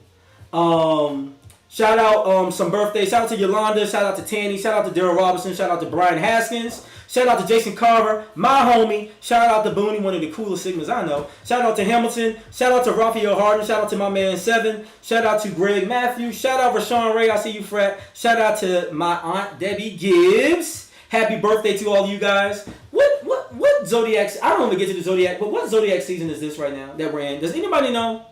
Shout out some birthdays. Shout out to Yolanda. Shout out to Tanny. Shout out to Daryl Robinson. Shout out to Brian Haskins. Shout out to Jason Carver, my homie. Shout out to Booney, one of the coolest Sigmas I know. Shout out to Hamilton. Shout out to Raphael Harden. Shout out to my man Seven. Shout out to Greg Matthews. Shout out Rashawn Ray. I see you, Frat. Shout out to my aunt Debbie Gibbs. Happy birthday to all of you guys. What Zodiac? I don't even get to the Zodiac, but what Zodiac season is this right now that we're in? Does anybody know?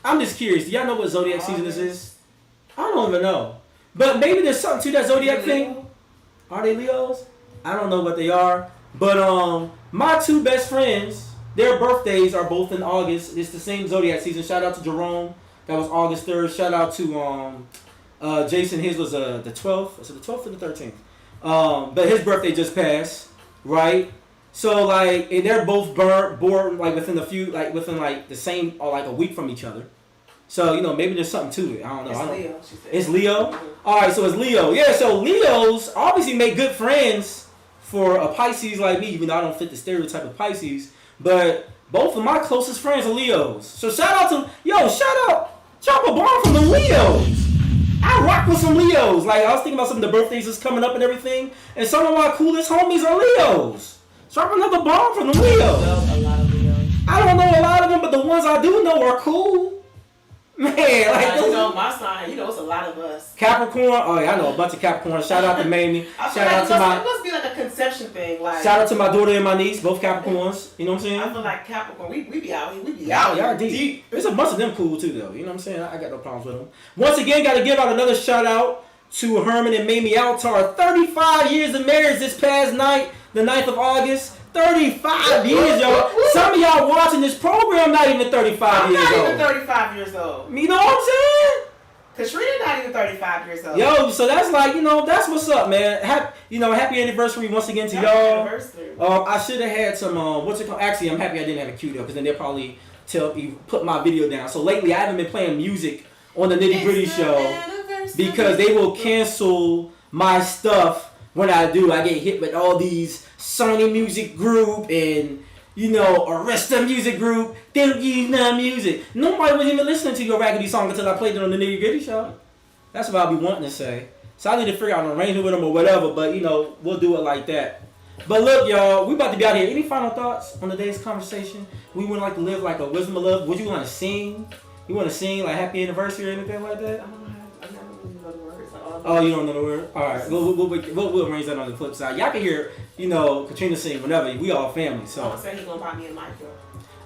I'm just curious. Do y'all know what Zodiac season this is? I don't even know. But maybe there's something to that Zodiac thing. Are they Leos? I don't know what they are. But my two best friends, their birthdays are both in August. It's the same Zodiac season. Shout out to Jerome. That was August 3rd. Shout out to Jason. His was the 12th. Was it the 12th or the 13th? But his birthday just passed, right? So like, and they're both born like within the same or like a week from each other. So, you know, maybe there's something to it. I don't know. It's Leo, she said. It's Leo? Alright, so it's Leo. Yeah, so Leos obviously make good friends for a Pisces like me, even though I don't fit the stereotype of Pisces. But both of my closest friends are Leos. So shout out, drop a bomb from the Leos. I rock with some Leos. Like, I was thinking about some of the birthdays that's coming up and everything, and some of my coolest homies are Leos. Drop another bomb from the Leos. I don't know a lot of them, but the ones I do know are cool. Man, like you know my sign. You know it's a lot of us. Capricorn. Oh yeah, I know a bunch of Capricorn. Shout out to Mamie. Shout out to it must be like a conception thing. Like shout out to my daughter and my niece, both Capricorns. You know what I'm saying? I feel like Capricorn. We be out here. We be out. Y'all deep. There's a bunch of them cool too, though. You know what I'm saying? I got no problems with them. Once again, got to give out another shout out to Herman and Mamie Altar. 35 years of marriage this past night, the 9th of August. 35 years, y'all. Some of y'all watching this program not even 35 years old. I'm not even 35 years old. You know what I'm saying? Katrina not even 35 years old. Yo, so that's like, you know, that's what's up, man. Happy anniversary once again to y'all. I should have had some, what's it called? Actually, I'm happy I didn't have it queued up because then they'll probably put my video down. So lately, I haven't been playing music on the Nitty Gritty show because they will cancel my stuff when I do. I get hit with all these Sony Music Group and, you know, Arista Music Group. They don't use my music. Nobody was even listening to your raggedy song until I played it on the Nitty Gritty show. That's what I'll be wanting to say. So I need to figure out an arrangement with them or whatever, but, you know, we'll do it like that. But look, y'all, we about to be out here. Any final thoughts on today's conversation? We would like to live like a wisdom of love. Would you want to sing? You want to sing like happy anniversary or anything like that? Oh, you don't know the word? Alright, we'll arrange that on the flip side. Y'all can hear, you know, Katrina sing whenever. We all family, so. I'm gonna say he's gonna buy me a mic, though.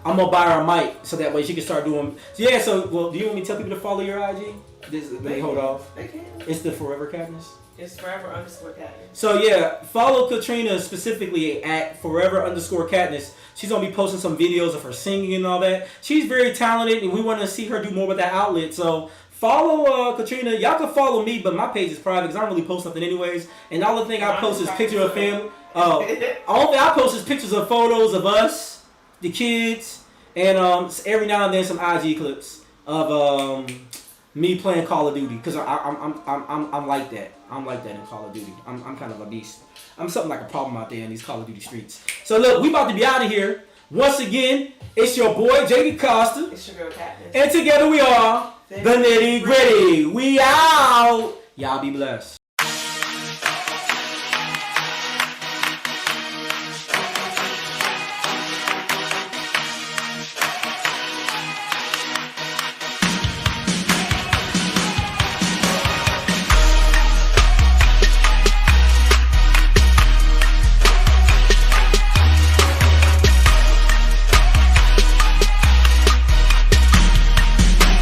I'm gonna buy her a mic so that way she can start doing. Yeah, so, well, do you want me to tell people to follow your IG? They hold off. They can. It's the Forever Katniss? It's Forever_Katniss. So, yeah, follow Katrina specifically at Forever_Katniss. She's gonna be posting some videos of her singing and all that. She's very talented, and we want to see her do more with that outlet, so. Follow Katrina. Y'all can follow me, but my page is private because I don't really post nothing anyways. And all the thing I post is pictures of family. All thing I post is pictures of photos of us, the kids, and every now and then some IG clips of me playing Call of Duty because I'm like that. I'm like that in Call of Duty. I'm kind of a beast. I'm something like a problem out there in these Call of Duty streets. So look, we about to be out of here. Once again, it's your boy, JD Costa. It's your girl, Captain. And together we are the Nitty Gritty. We out. Y'all be blessed.